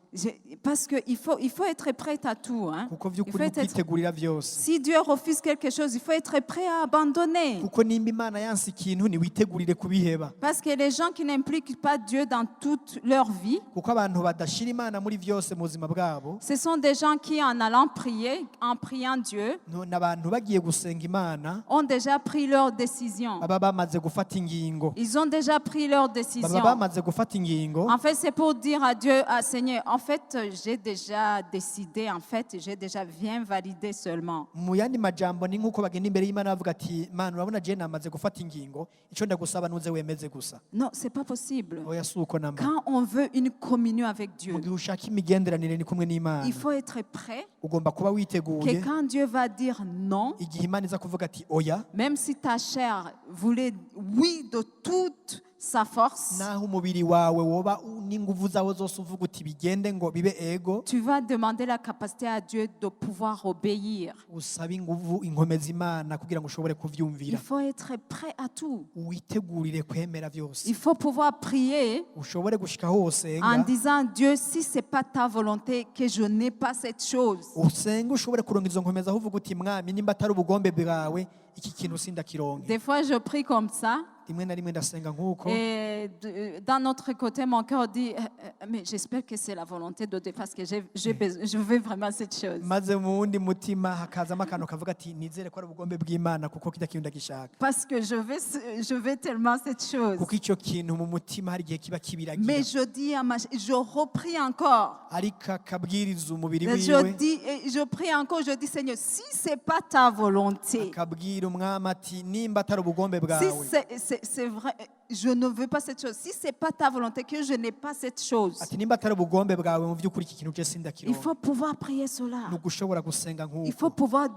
A: Parce qu'il faut être prêt à tout. Hein?
B: kuko
A: Il faut
B: vy'ukuri
A: être-
B: ukwitegurira vyose
A: Si Dieu refuse quelque chose, il faut être prêt à abandonner.
B: kuko nimba imana yanse ikintu ntiwitegurire kubiheba
A: Parce que les gens qui n'impliquent pas Dieu dans toute leur vie,
B: kuko abantu badashira imana muri vyose mu buzima bwabo
A: ce sont des gens qui, en allant prier, en priant Dieu,
B: n'abantu bagiye gusenga imana
A: ont déjà pris leur décision.
B: baba bamaze gufata ingingo
A: Ils ont déjà pris leur
B: baba
A: décision.
B: bamaze gufata ingingo
A: En fait, c'est pour dire à Dieu, à Seigneur, en fait, j'ai déjà décidé, en fait, j'ai déjà viens valider seulement.
B: mu yandi majambo ni nk'uko bagenda imbere y'imana bavuga ati mana urabona je namaze gufata ingingo ico ndagusaba nuze wemeze gusa
A: Non, c'est pas possible.
B: oya si uko namba
A: Quand on veut une communion avec
B: mu
A: Dieu,
B: gihe ushaka imigenderanire ni kumwe n'imana
A: il faut être prêt
B: ugomba kuba
A: que
B: witeguye
A: quand Dieu va dire non,
B: igihe imana iza kuvuga ati oya
A: même si ta chair voulait oui de toute sa force,
B: naho umubiri wawe woba n'inguvu zawe zose uvuga uti bigende ngo bibe ego
A: tu vas demander la capacité à Dieu de pouvoir obéir.
B: usaba inguvu inkomeza imana kugira ngo ushobore
A: Il
B: kuvyumvira
A: faut être prêt à tout.
B: witegurire kwemera byose
A: Il faut pouvoir prier
B: ushobore gushika aho
A: en
B: usenga
A: disant, Dieu, si ce n'est pas ta volonté, que je n'ai pas cette chose.
B: usenge ushobore kuronka izo nkomeza aho uvuga uti mwami nimba atari ubugombe bwawe iki kintu sindakironke
A: Des fois, je prie comme ça.
B: rimwe na rimwe ndasenga nk'uko
A: Et d'un autre côté, mon cœur dit, mais j'espère que c'est la volonté de Dieu parce que je veux vraiment cette chose.
B: maze mu wundi mutima hakazamo akantu kavuga ati nizere ko ari ubugombe bw'imana kuko kijya kintu ndagishaka
A: Parce que je veux tellement cette chose.
B: kuko icyo kintu mu mutima hari igihe kiba
A: Mais
B: kibiragira
A: je dis, je reprie encore.
B: ariko akabwiriza umubiri
A: Je
B: wiwe
A: dis, et je prie encore, je dis, Seigneur, si ce n'est pas ta volonté,
B: akabwira umwami ati nimba atari ubugombe
A: si
B: bwawe
A: c'est vrai, je ne veux pas cette chose. Si ce n'est pas ta volonté, que je n'ai pas cette chose,
B: ati nimba atari ubugombe bwawe mu by'ukuri iki kintu je
A: il
B: sindakironka
A: faut pouvoir prier cela.
B: ni ugushobora gusenga
A: Il faut
B: nk'uko
A: pouvoir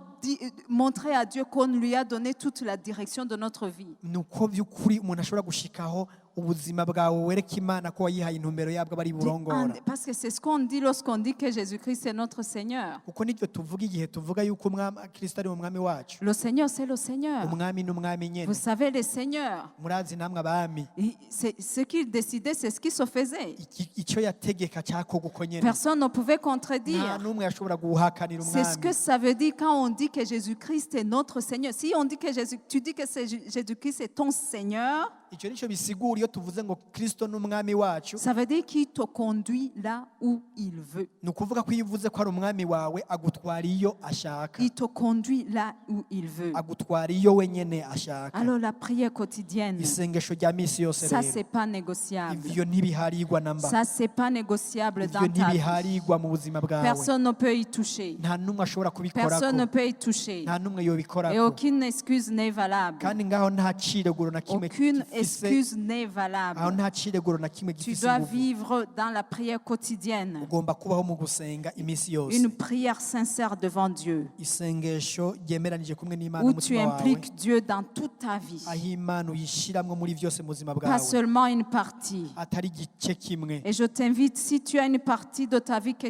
A: montrer à Dieu qu'on lui a donné toute la direction de notre vie.
B: ni uko by'ukuri umuntu ashobora gushikaho ubuzima bwawe wereka imana ko wayihaye intumbero yabwo aba ari burongora
A: Parce que c'est ce qu'on dit lorsqu'on dit que Jésus-Christ est notre Seigneur.
B: kuko nibyo tuvuga igihe tuvuga yuko umwami kristo ari umwami wacu
A: Le Seigneur, c'est le Seigneur.
B: umwami n'umwami
A: Vous
B: nyene
A: savez, les seigneurs,
B: murazi namwe abami
A: ce qu'ils décidaient, c'est ce qui se faisait.
B: icyo yategeka cyakorwa uko nyene
A: Personne ne pouvait
B: nta
A: contredire.
B: n'umwe yashobora guhakanira
A: C'est ce que
B: umwami
A: ça veut dire quand on dit que Jésus-Christ est notre Seigneur. Si on dit que tu dis que Jésus-Christ est ton Seigneur,
B: icyo nicyo bisigura iyo tuvuze ngo kristo n'umwami wacu
A: ça veut dire qu'il te conduit là où il veut.
B: ni ukuvuga ko iyo uvuze ko ari umwami wawe agutwara iyo ashaka
A: Il te conduit là où il veut.
B: agutwara iyo wenyene ashaka
A: Alors la prière quotidienne,
B: isengesho rya misi yose
A: ça
B: rero
A: c'est pas négociable.
B: ivyo ntibiharigwa namba
A: Ça c'est pas négociable
B: ivyo
A: dans ta vie.
B: ntibiharigwa mu buzima bwawe
A: Personne ne peut y toucher.
B: nta n'umwe ashobora
A: Personne ne
B: kubikorako
A: peut y toucher.
B: nta n'umwe
A: Et
B: yobikorako
A: aucune excuse n'est valable.
B: kandi ngaho nta cireguro na kimwe
A: Aucune
B: gifise
A: excuse n'est
B: aho
A: valable.
B: nta cireguro na kimwe
A: Tu
B: gifise
A: dois
B: inguvu
A: vivre dans la prière quotidienne.
B: ugomba kubaho mu gusenga iminsi yose
A: Une prière sincère devant Dieu.
B: isengesho ryemeranije kumwe n'imana
A: Où tu
B: umutima wawe
A: impliques Dieu dans toute ta vie.
B: aho imana uyishiramwo muri byose mu buzima
A: Pas
B: bwawe
A: seulement une partie.
B: atari igice kimwe
A: Et je t'invite, si tu as une partie de ta vie que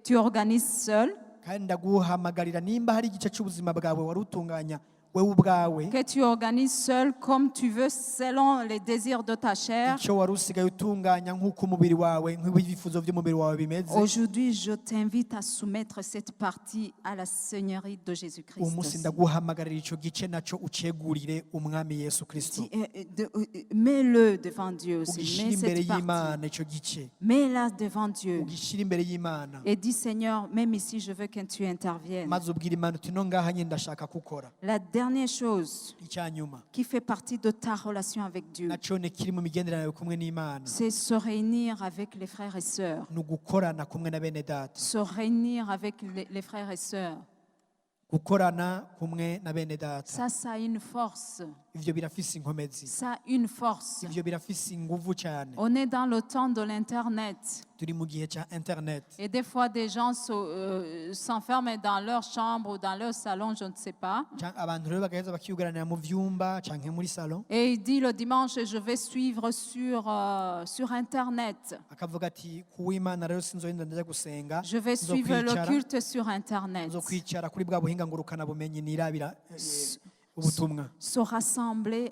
A: tu organises seul,
B: kandi ndaguhamagarira nimba hari igice cy'ubuzima bwawe wari utunganya wewe ubwawe
A: que tu organises seul comme tu veux, selon les désirs de ta chair.
B: icyo wari usigaye utunganya nk'uko umubiri wawe nk'ibifuzo by'umubiri wawe bimeze
A: Aujourd'hui, je t'invite à soumettre cette partie à la Seigneurie de
B: uwo munsi
A: Jésus-Christ.
B: ndaguhamagarira icyo gice nacyo ucegurire umwami yesu kirisito
A: Mets-le devant Dieu aussi.
B: ugishyire
A: Mets
B: imbere
A: cette partie.
B: y'imana icyo gice
A: Mets-la devant Dieu.
B: ugishyire imbere y'imana
A: Et dis, Seigneur, même ici, je veux que tu interviennes.
B: maze ubwira imana uti no ngaha nyine ndashaka gukora
A: La dernière chose
B: icya nyuma
A: qui fait partie de ta relation avec Dieu,
B: nacyo ni kiri mu migenderanire yawe kumwe n'imana
A: c'est se réunir avec les frères et sœurs.
B: ni ugukorana kumwe na bene data
A: Se réunir avec les frères et sœurs.
B: gukorana kumwe na bene data
A: Ça a une force.
B: ivyo birafise inkomezi
A: Ça a une force.
B: ivyo birafise inguvu cyane
A: On est dans le temps de l'Internet.
B: turi mu gihe cya internet
A: Et des fois, des gens s'enferment dans leur chambre ou dans leur salon, je ne sais pas.
B: abantu rero bagaheza bakiyugaranira mu vyumba canke muri salon
A: Et il dit le dimanche, je vais suivre sur Internet.
B: akavuga ati kuw'imana rero sinzogenda ndaja gusenga
A: Je vais suivre le
B: nzokwicara
A: culte sur Internet.
B: nzokwicara kuri bwa buhinga ngurukana bumenyi nirabira ubutumwa
A: Se rassembler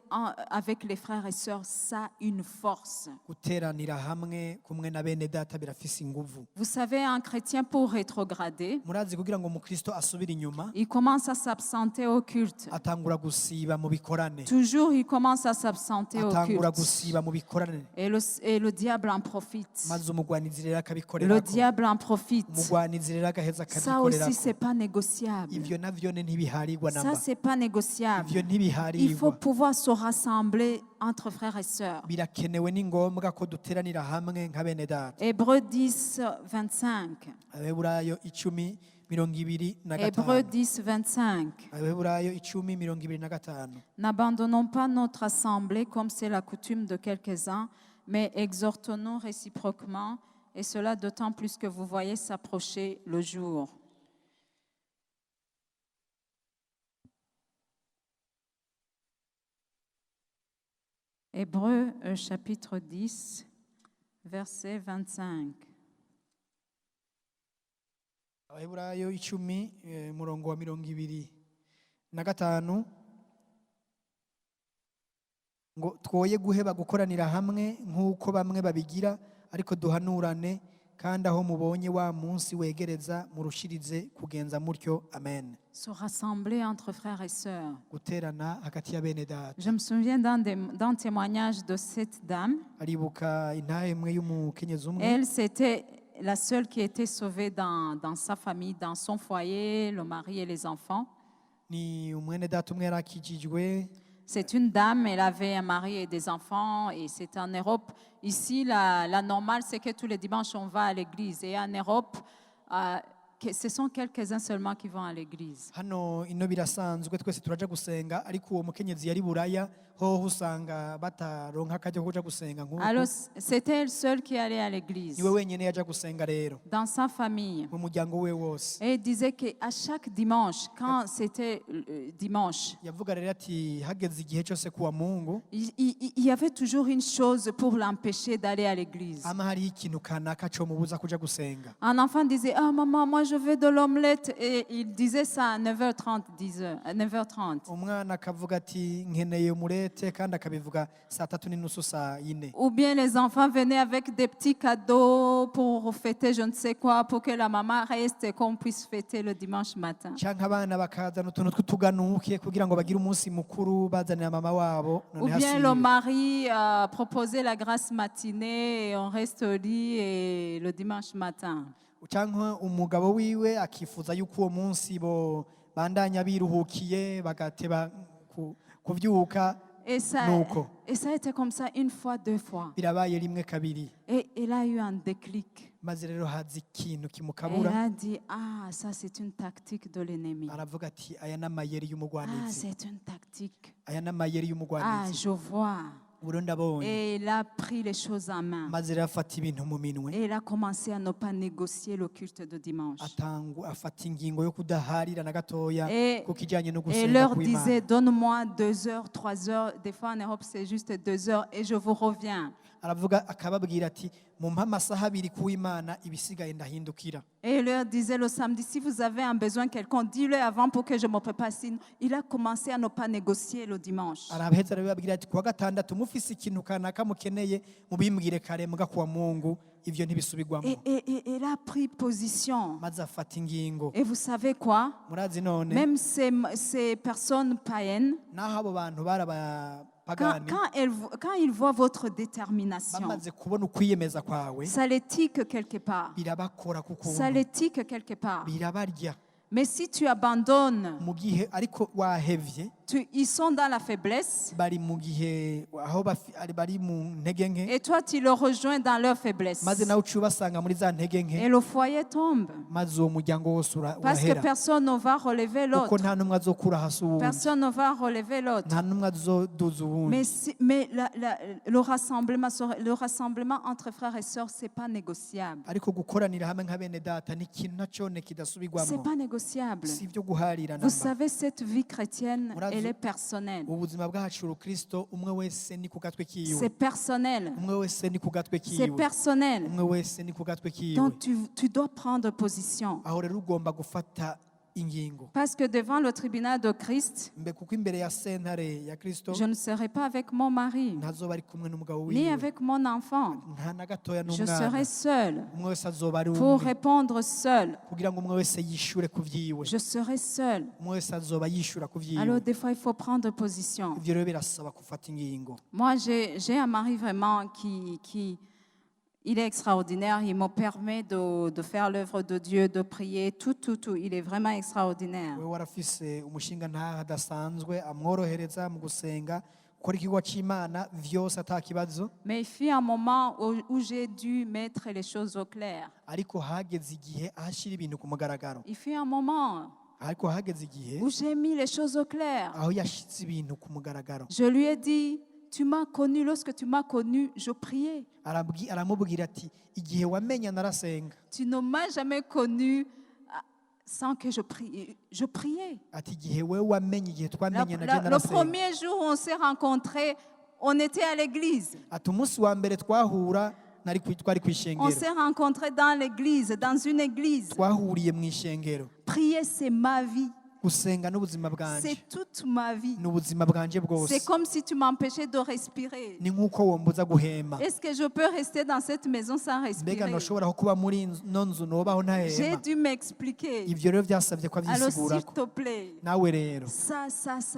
A: avec les frères et sœurs, ça a une force.
B: guteranira hamwe kumwe na bene data birafise inguvu
A: Vous savez, un chrétien pour rétrograder,
B: murazi kugira ngo umukristo asubire inyuma
A: il commence à s'absenter au culte.
B: atangura gusiba mu bikorane
A: Toujours, il commence à s'absenter au
B: atangura
A: culte.
B: gusiba mu bikorane
A: Et le diable en profite.
B: maze umugwanizi rero
A: Le
B: akabikorerako
A: diable en profite.
B: umugwanizi rero agaheza
A: Ça aussi,
B: akabikorerako
A: c'est pas négociable.
B: ivyo navyo ntibiharirwa
A: Ça,
B: namba
A: c'est pas négociable.
B: ivyo
A: Il faut
B: ntibiharirwa
A: pouvoir se rassembler entre frères et sœurs.
B: birakenewe ni ngombwa ko duteranira hamwe nka bene data
A: Hébreux 10, 25.
B: abaheburayo 10:25
A: Hébreux 10, 25.
B: abaheburayo 10:25
A: N'abandonnons pas notre assemblée comme c'est la coutume de quelques-uns, mais exhortons-nous réciproquement, et cela d'autant plus que vous voyez s'approcher le jour. Hébreux chapitre 10, verset 25.
B: abaheburayo 10 murongo wa 25 ngo twoye guheba gukoranira hamwe nk'uko bamwe babigira ariko duhanurane kandi aho mubonye wa munsi wegereza murushirize kugenza mutyo amen
A: Se rassembler entre frères et sœurs.
B: guterana hagati ya bene data
A: Je me souviens d'un témoignage de cette dame.
B: aribuka intahe imwe y'umukenyezi umwe
A: Elle, c'était la seule qui était sauvée dans sa famille, dans son foyer, le mari et les enfants.
B: ni umwene data umwe yarakijijwe
A: C'est une dame, elle avait un mari et des enfants, et c'est en Europe. Ici, la normale, c'est que tous les dimanches, on va à l'église. Et en Europe, ce sont quelques-uns seulement qui vont à l'église.
B: hano ino birasanzwe twese turaja gusenga ariko uwo mukenyezi yari buraya hoho usanga bataronka akajya kuja gusenga
A: Alors,
B: nk'uko
A: c'était elle seule qui allait à l'église,
B: niwe wenyene yaja gusenga rero
A: dans sa famille.
B: mu muryango we wose
A: Et elle disait qu'à chaque dimanche, quand c'était dimanche,
B: yavuga rero ati hageze igihe cyose kuwa mungu
A: il y avait toujours une chose pour l'empêcher d'aller à l'église.
B: ama hariho ikintu kanaka co mubuza kuja gusenga
A: Un enfant disait, ah maman, moi je veux de l'omelette. Et il disait ça à 9h30, 9h30.
B: umwana akavuga ati nkeneye umurete kandi akabivuga saa 3:30 saa 4
A: Ou bien les enfants venaient avec des petits cadeaux pour fêter je ne sais quoi, pour que la maman reste et qu'on puisse fêter le dimanche matin.
B: canke abana bakazana utuntu tw'utuganuke kugira ngo bagire umunsi mukuru bazanira mama wabo
A: Ou
B: none
A: bien le
B: hasibe
A: mari proposait la grasse matinée et on reste au lit et le dimanche matin.
B: canke umugabo wiwe akifuza yuko uwo munsi bo bandanya biruhukiye bagateba kuvyuka
A: Et ça,
B: Nuko.
A: et ça a été comme ça une fois, deux fois.
B: birabaye rimwe kabiri
A: Et il a eu un déclic.
B: maze rero haza ikintu
A: Et il
B: kimukabura
A: a dit, ah, ça c'est une tactique de l'ennemi.
B: aravuga ati aya n'amayeri
A: Ah,
B: y'umugwanizi
A: c'est une tactique.
B: aya n'amayeri
A: Ah,
B: y'umugwanizi
A: je vois.
B: ubu rero ndabonye
A: Et il a pris les choses en main.
B: maze rero afata ibintu mu minwe
A: Et il a commencé à ne pas négocier le culte de dimanche.
B: afata ingingo yo kudaharira na gatoya
A: Et-
B: ku kijyanye no
A: Et
B: gusenga
A: leur
B: kw'Imana
A: disait, donne-moi 2 heures, 3 heures. Des fois en Europe, c'est juste 2 heures et je vous reviens.
B: aravuga akababwira ati mumpe amasaha abiri kuw'Imana ibisigaye ndahindukira
A: Et il leur disait le samedi, si vous avez un besoin quelconque, dis-le avant pour que je me prépare. Sinon, il a commencé à ne pas négocier le dimanche.
B: arabaheza arababwira ati kuwa gatandatu mufise ikintu kanaka mukeneye mubimbwire kare muga kuwa Mungu ivyo ntibisubirwamo
A: Et il a pris position.
B: maze afata ingingo
A: Et vous savez quoi?
B: murazi none
A: Même ces personnes païennes,
B: naho abo bantu bari
A: quand,
B: abapagani
A: quand ils voient votre détermination,
B: bamaze kubona ukwiyemeza kwawe
A: ça les tique quelque part.
B: birabakora ku
A: Ça
B: kuntu
A: les tique quelque part.
B: birabarya
A: Mais si tu abandonnes,
B: mu gihe ariko wahevye
A: ils sont dans la faiblesse
B: bari mu gihe aho bari mu ntege nke
A: et toi tu les rejoins dans leur faiblesse.
B: maze nawe uciye ubasanga muri za ntege
A: Et
B: nke
A: le foyer tombe.
B: maze uwo muryango wose
A: Parce que
B: urahera
A: personne ne va relever
B: kuko
A: l'autre.
B: nta n'umwe azokura hasi uwundi
A: Personne ne va relever l'autre.
B: nta n'umwe azoduza uwundi
A: Mais le rassemblement entre frères et sœurs, ce n'est pas négociable.
B: ariko gukoranira hamwe nka bene data ni ikintu na cyone
A: Ce n'est
B: kidasubirwamo
A: pas négociable.
B: si ibyo guharira
A: Vous
B: namba
A: savez, cette vie chrétienne,
B: Murazi-
A: elle est personnelle.
B: ubuzima bwacu urukristo umwe wese ni ku gatwe kiwe
A: C'est personnel.
B: umwe wese ni ku gatwe
A: C'est
B: kiwe
A: personnel.
B: umwe wese ni ku gatwe kiwe
A: Donc tu dois prendre position.
B: aho rero ugomba gufata ingingo
A: Parce que devant le tribunal de Christ,
B: mbe kuko imbere ya sentare ya kristo
A: je ne serai pas avec mon mari,
B: ntazoba ari kumwe n'umugabo
A: ni
B: wiwe
A: avec mon enfant.
B: nta na gatoya
A: Je
B: n'umwana
A: serai seule
B: umwe wese azoba ari
A: pour
B: umwe
A: répondre seule.
B: kugira ngo umwe wese yishure ku vyiwe
A: Je serai seule.
B: umwe wese azoba yishura ku vyiwe
A: Alors des fois, il faut prendre position.
B: ivyo rero birasaba gufata ingingo
A: Moi, j'ai un mari vraiment il est extraordinaire. Il me permet de faire l'œuvre de Dieu, de prier, tout. Il est vraiment extraordinaire.
B: wewe warafise umushinga ntaha adasanzwe amworohereza mu gusenga gukora ikigo c'Imana vyose ata kibazo
A: Mais il fut un moment où j'ai dû mettre les choses au clair.
B: ariko hageze igihe ahashira ibintu ku mugaragaro
A: Il fut un moment
B: ariko hageze igihe
A: où j'ai mis les choses au clair.
B: aho yashitse ibintu ku mugaragaro
A: Je lui ai dit, tu m'as connu, lorsque tu m'as connu, je priais.
B: aramubwira ati igihe wamenya narasenga
A: Tu ne m'as jamais connu sans que je prie. Je priais.
B: ati igihe wewe wamenye igihe twamenye naje
A: Le
B: narasenga
A: premier jour où on s'est rencontrés, on était à l'église.
B: ati umunsi wa mbere twahura twari
A: On
B: kw'ishengero
A: s'est rencontrés dans l'église, dans une église.
B: twahuriye mu ishengero
A: Prier, c'est ma vie.
B: gusenga n'ubuzima bwanje
A: C'est toute ma vie.
B: n'ubuzima bwanje bwose
A: C'est comme si tu m'empêchais de respirer.
B: ni nk'uko wombuza guhema
A: Est-ce que je peux rester dans cette maison sans
B: mbega
A: respirer?
B: ntushobora kuba muri ino nzu nobaho
A: J'ai
B: ntahema
A: dû m'expliquer.
B: ivyo rero byasabye ko
A: Alors, s'il
B: avyisigurako
A: te plaît,
B: nawe rero
A: ça,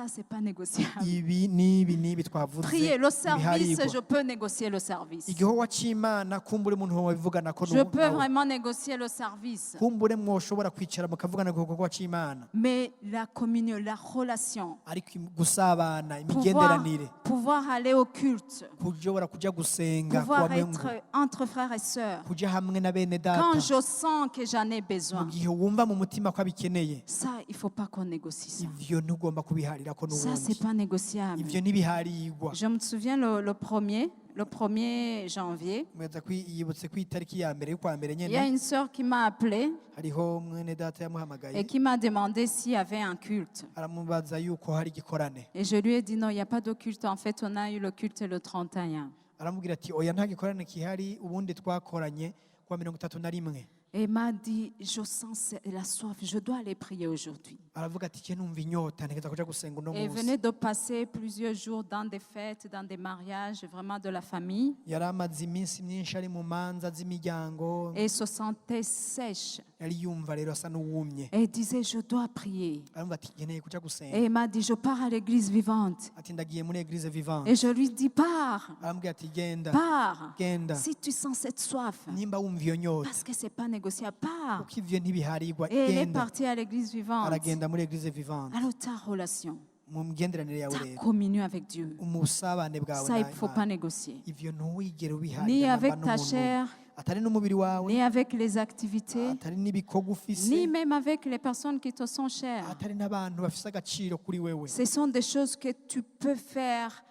A: c'est pas négociable.
B: ibi n'ibi twavuze
A: Prier, le service, je
B: biharigwa
A: peux négocier le service.
B: igikorwa c'Imana kumbure umuntu wabivugana ko
A: Je peux vraiment négocier le service.
B: kumbure mwoshobora kwicara mukavugana ku gikorwa c'Imana
A: Mais la communion, la relation,
B: ariko gusabana imigenderanire
A: pouvoir aller au culte,
B: kushobora kuja gusenga
A: pouvoir
B: kuwa Mungu
A: être entre frères et sœurs,
B: kuja hamwe na bene data
A: quand je sens que j'en ai
B: mu
A: besoin,
B: gihe wumva mu mutima ko abikeneye
A: ça, il ne faut pas qu'on négocie ça.
B: ivyo ntugomba kubiharirako
A: Ça, c'est
B: n'ubundi
A: pas négociable.
B: ivyo ntibiharigwa
A: Je me souviens le 1er janvier,
B: mweza yibutse ku itariki ya mbere y'ukwa mbere
A: il y a
B: nyene
A: une sœur qui m'a appelé
B: hariho mwene data
A: et
B: yamuhamagaye
A: qui m'a demandé s'il y avait un culte.
B: aramubaza yuko hari igikorane
A: Et je lui ai dit non, il n'y a pas de culte. En fait, on a eu le culte le 31.
B: aramubwira ati oya nta gikorane kihari ubundi twakoranye kuwa 31
A: Et il m'a dit, je sens la soif, je dois aller prier aujourd'hui.
B: aravuga ati je numva inyota ntegeza kuja gusenga uno
A: Et il
B: munsi
A: venait de passer plusieurs jours dans des fêtes, dans des mariages, vraiment de la famille.
B: yari amaze iminsi myinshi ari mu manza z'imiryango
A: Et il se sentait sèche.
B: yari yumva rero asa n'uwumye
A: Et il disait, je dois prier.
B: aravuga ati nkeneye kuja
A: Et
B: gusenga
A: il m'a dit, je pars à l'église vivante.
B: ati ndagiye muri eglise vivante
A: Et je lui dis, pars,
B: aramubwira ati genda
A: pars.
B: genda
A: Si tu sens cette soif,
B: nimba wumva iyo nyota
A: parce que c'est pas négociable, pars.
B: kuko ivyo ntibiharigwa
A: Et elle est
B: genda
A: partie à l'église vivante.
B: aragenda muri eglise vivante
A: Alors ta relation,
B: mu migenderanire yawe
A: ta
B: rero
A: communion avec Dieu.
B: umusabane bwawe
A: Ça, il
B: na
A: ne faut pas
B: Imana
A: négocier.
B: ivyo ntuwigere
A: Ni
B: ubiharira
A: avec
B: namba
A: ta
B: n'umuntu
A: chair,
B: atari n'umubiri wawe
A: ni avec les activités,
B: atari n'ibikorwa
A: ni
B: ufise
A: même avec les personnes qui te sont chères.
B: atari n'abantu bafise agaciro kuri wewe
A: Ce sont des choses que tu peux faire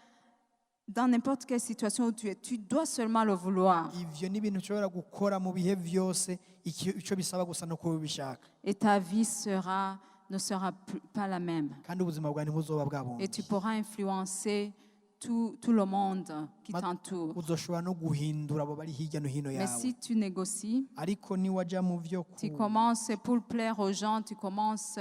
A: dans n'importe quelle situation où tu es. Tu dois seulement le vouloir.
B: ivyo ni ibintu ushobora gukora mu bihe vyose ico bisaba gusa no kuba ubishaka
A: Et ta vie ne sera pas la même.
B: kandi ubuzima bwawe ntibuzoba
A: Et tu
B: bwabonye
A: pourras influencer tout le monde qui t'entoure.
B: uzoshobora no guhindura abo bari hirya no hino
A: Mais
B: yawe
A: si tu négocies,
B: ariko niwaja mu vyo
A: tu commences pour plaire aux gens, tu commences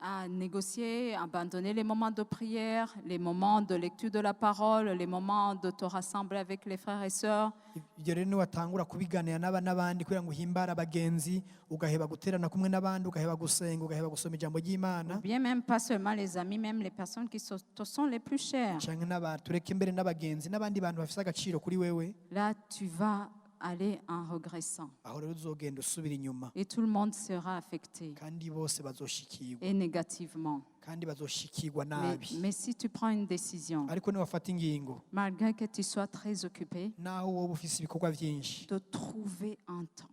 A: à négocier, abandonner les moments de prière, les moments de lecture de la parole, les moments de te rassembler avec les frères et sœurs.
B: ibyo rero niwatangura kubiganira n'abandi kugira ngo uhimbare abagenzi ugaheba guterana kumwe n'abandi ugaheba gusenga ugaheba gusoma ijambo ry'Imana
A: Ou bien même pas seulement les amis, même les personnes qui te sont les plus chères.
B: canke tureke mbere n'abagenzi n'abandi bantu bafise agaciro kuri wewe
A: Là, tu vas aller en regressant.
B: aho rero uzogenda usubira inyuma
A: Et tout le monde sera affecté,
B: kandi bose bazoshikirwa
A: et négativement.
B: kandi bazoshikirwa
A: Mais,
B: nabi
A: mais si tu prends une décision,
B: ariko niwafata ingingo
A: malgré que tu sois très occupé,
B: naho wowe ufise ibikorwa vyinshi
A: de trouver un temps,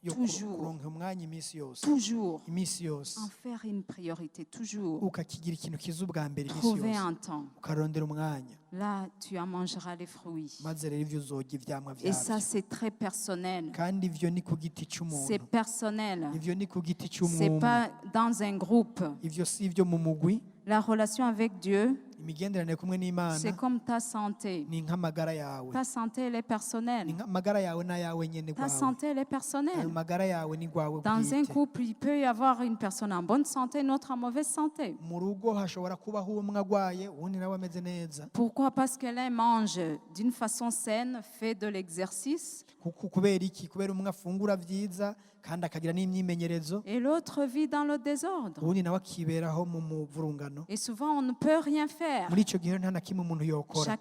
B: yo
A: Toujours.
B: kuronka umwanya iminsi yose
A: toujours,
B: iminsi yose
A: en faire une priorité, toujours,
B: ukakigira ikintu kiza ubwa mbere iminsi
A: trouver
B: yose
A: un temps.
B: ukarondera umwanya
A: Là, tu en mangeras les fruits.
B: maze rero ivyo uzorya ivyamwa
A: Et ça,
B: vyavyo
A: c'est très personnel.
B: kandi ivyo ni ku giti
A: C'est
B: c'umuntu
A: personnel.
B: ivyo ni ku giti
A: C'est
B: c'umuntu
A: pas dans un groupe.
B: ivyo si ivyo mu mugwi
A: La relation avec Dieu,
B: imigenderanire kumwe n'Imana
A: c'est comme ta santé.
B: ni nk'amagara yawe
A: Ta santé, elle est
B: ni
A: personnelle.
B: nk'amagara yawe n'ayawe nyene
A: Ta
B: gwawe
A: santé, elle est
B: ayo
A: personnelle.
B: magara yawe ni gwawe
A: Dans un
B: bwite
A: couple, il peut y avoir une personne en bonne santé, une autre en mauvaise santé.
B: mu rugo hashobora kubaho umwe agwaye uwundi nawe ameze neza
A: Pourquoi? Parce que l'un mange d'une façon saine, fait de l'exercice,
B: kubera iki kubera umwe afungura vyiza kandi akagira n'imyimenyerezo
A: et l'autre vit dans le désordre.
B: uwundi nawe akiberaho mu muvurungano
A: Et souvent, on ne peut rien faire.
B: muri ico gihe nta na kimwe umuntu yokora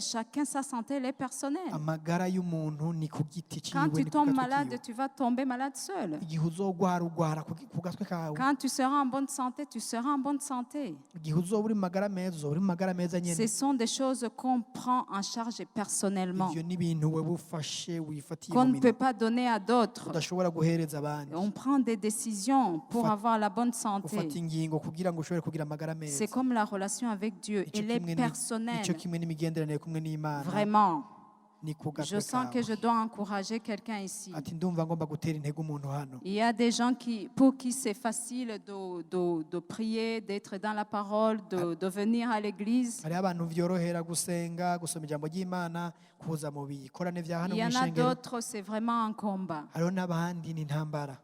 A: Chacun sa santé, elle est personnelle.
B: amagara y'umuntu ni ku giti
A: Quand
B: ciwe
A: tu
B: ni ku
A: tombes
B: gatwe
A: malade,
B: kiwe
A: tu vas tomber malade seul.
B: igihe uzogwara ugwara ku gatwe kawe
A: Quand tu seras en bonne santé, tu seras en bonne santé.
B: igihe uzoba uri mu magara meza uzoba uri mu magara meza nyene
A: Ce sont des choses qu'on prend en charge personnellement,
B: ivyo ni ibintu wewe ufashe wifatiye
A: qu'on
B: mu
A: ne peut
B: minwe
A: pas donner à d'autres.
B: udashobora guhereza abandi
A: On prend des décisions pour avoir la bonne
B: ufata
A: santé.
B: ingingo kugira ngo ushobore kugira amagara
A: C'est
B: meza
A: comme la relation avec Dieu.
B: Ico
A: Elle est
B: kimwe
A: personnelle.
B: ico kimwe n'imigenderanire kumwe n'Imana
A: Vraiment.
B: ni ku
A: Je
B: gatwe
A: sens que je
B: kawe
A: dois encourager quelqu'un ici.
B: ati ndumva ngomba gutera intege umuntu hano
A: Il y a des gens pour qui c'est facile de prier, d'être dans la parole, de venir à l'église.
B: hariho abantu vyorohera gusenga gusoma ijambo ry'Imana kuza mu bikorane vya hano
A: Il y
B: mu
A: en a
B: ishengero
A: d'autres, c'est vraiment un combat.
B: hariho n'abandi ni intambara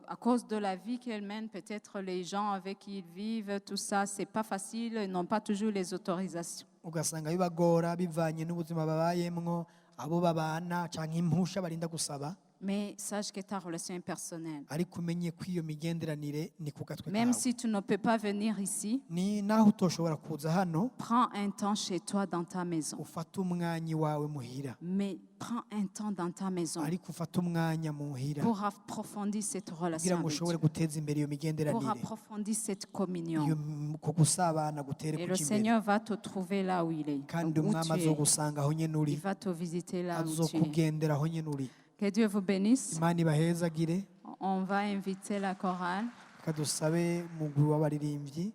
A: À cause de la vie qu'elles mènent, peut-être les gens avec qui ils vivent, tout ça, c'est pas facile, ils n'ont pas toujours les autorisations.
B: ugasanga bibagora bivanye n'ubuzima babayemwo abo babana canke impusha barinda gusaba
A: Mais sache que ta relation est personnelle.
B: ariko umenye ko iyo migenderanire ni ku gatwe
A: Même
B: kawe
A: si tu ne peux pas venir ici,
B: ni naho utoshobora kuza hano
A: prends un temps chez toi dans ta maison.
B: ufate umwanya iwawe muhira
A: Mais prends un temps dans ta maison
B: ariko ufate umwanya muhira
A: pour approfondir cette
B: kugira
A: relation
B: ngo
A: avec
B: ushobore
A: Dieu,
B: guteza imbere iyo
A: pour
B: migenderanire
A: approfondir cette
B: iyo
A: communion.
B: ku gusabana gutere
A: Et le
B: kuja imbere
A: Seigneur va te trouver là où il est,
B: kandi
A: où
B: umwami
A: tu es.
B: azogusanga aho nyene uri
A: Il va te visiter là où tu es.
B: azokugendera aho nyene uri
A: Que Dieu vous bénisse.
B: imana ibahezagire
A: On va inviter la chorale
B: reka dusabe umugwi w'abaririmbyi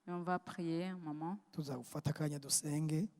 A: et on va prier un moment.
B: tuzagufata akanya dusenge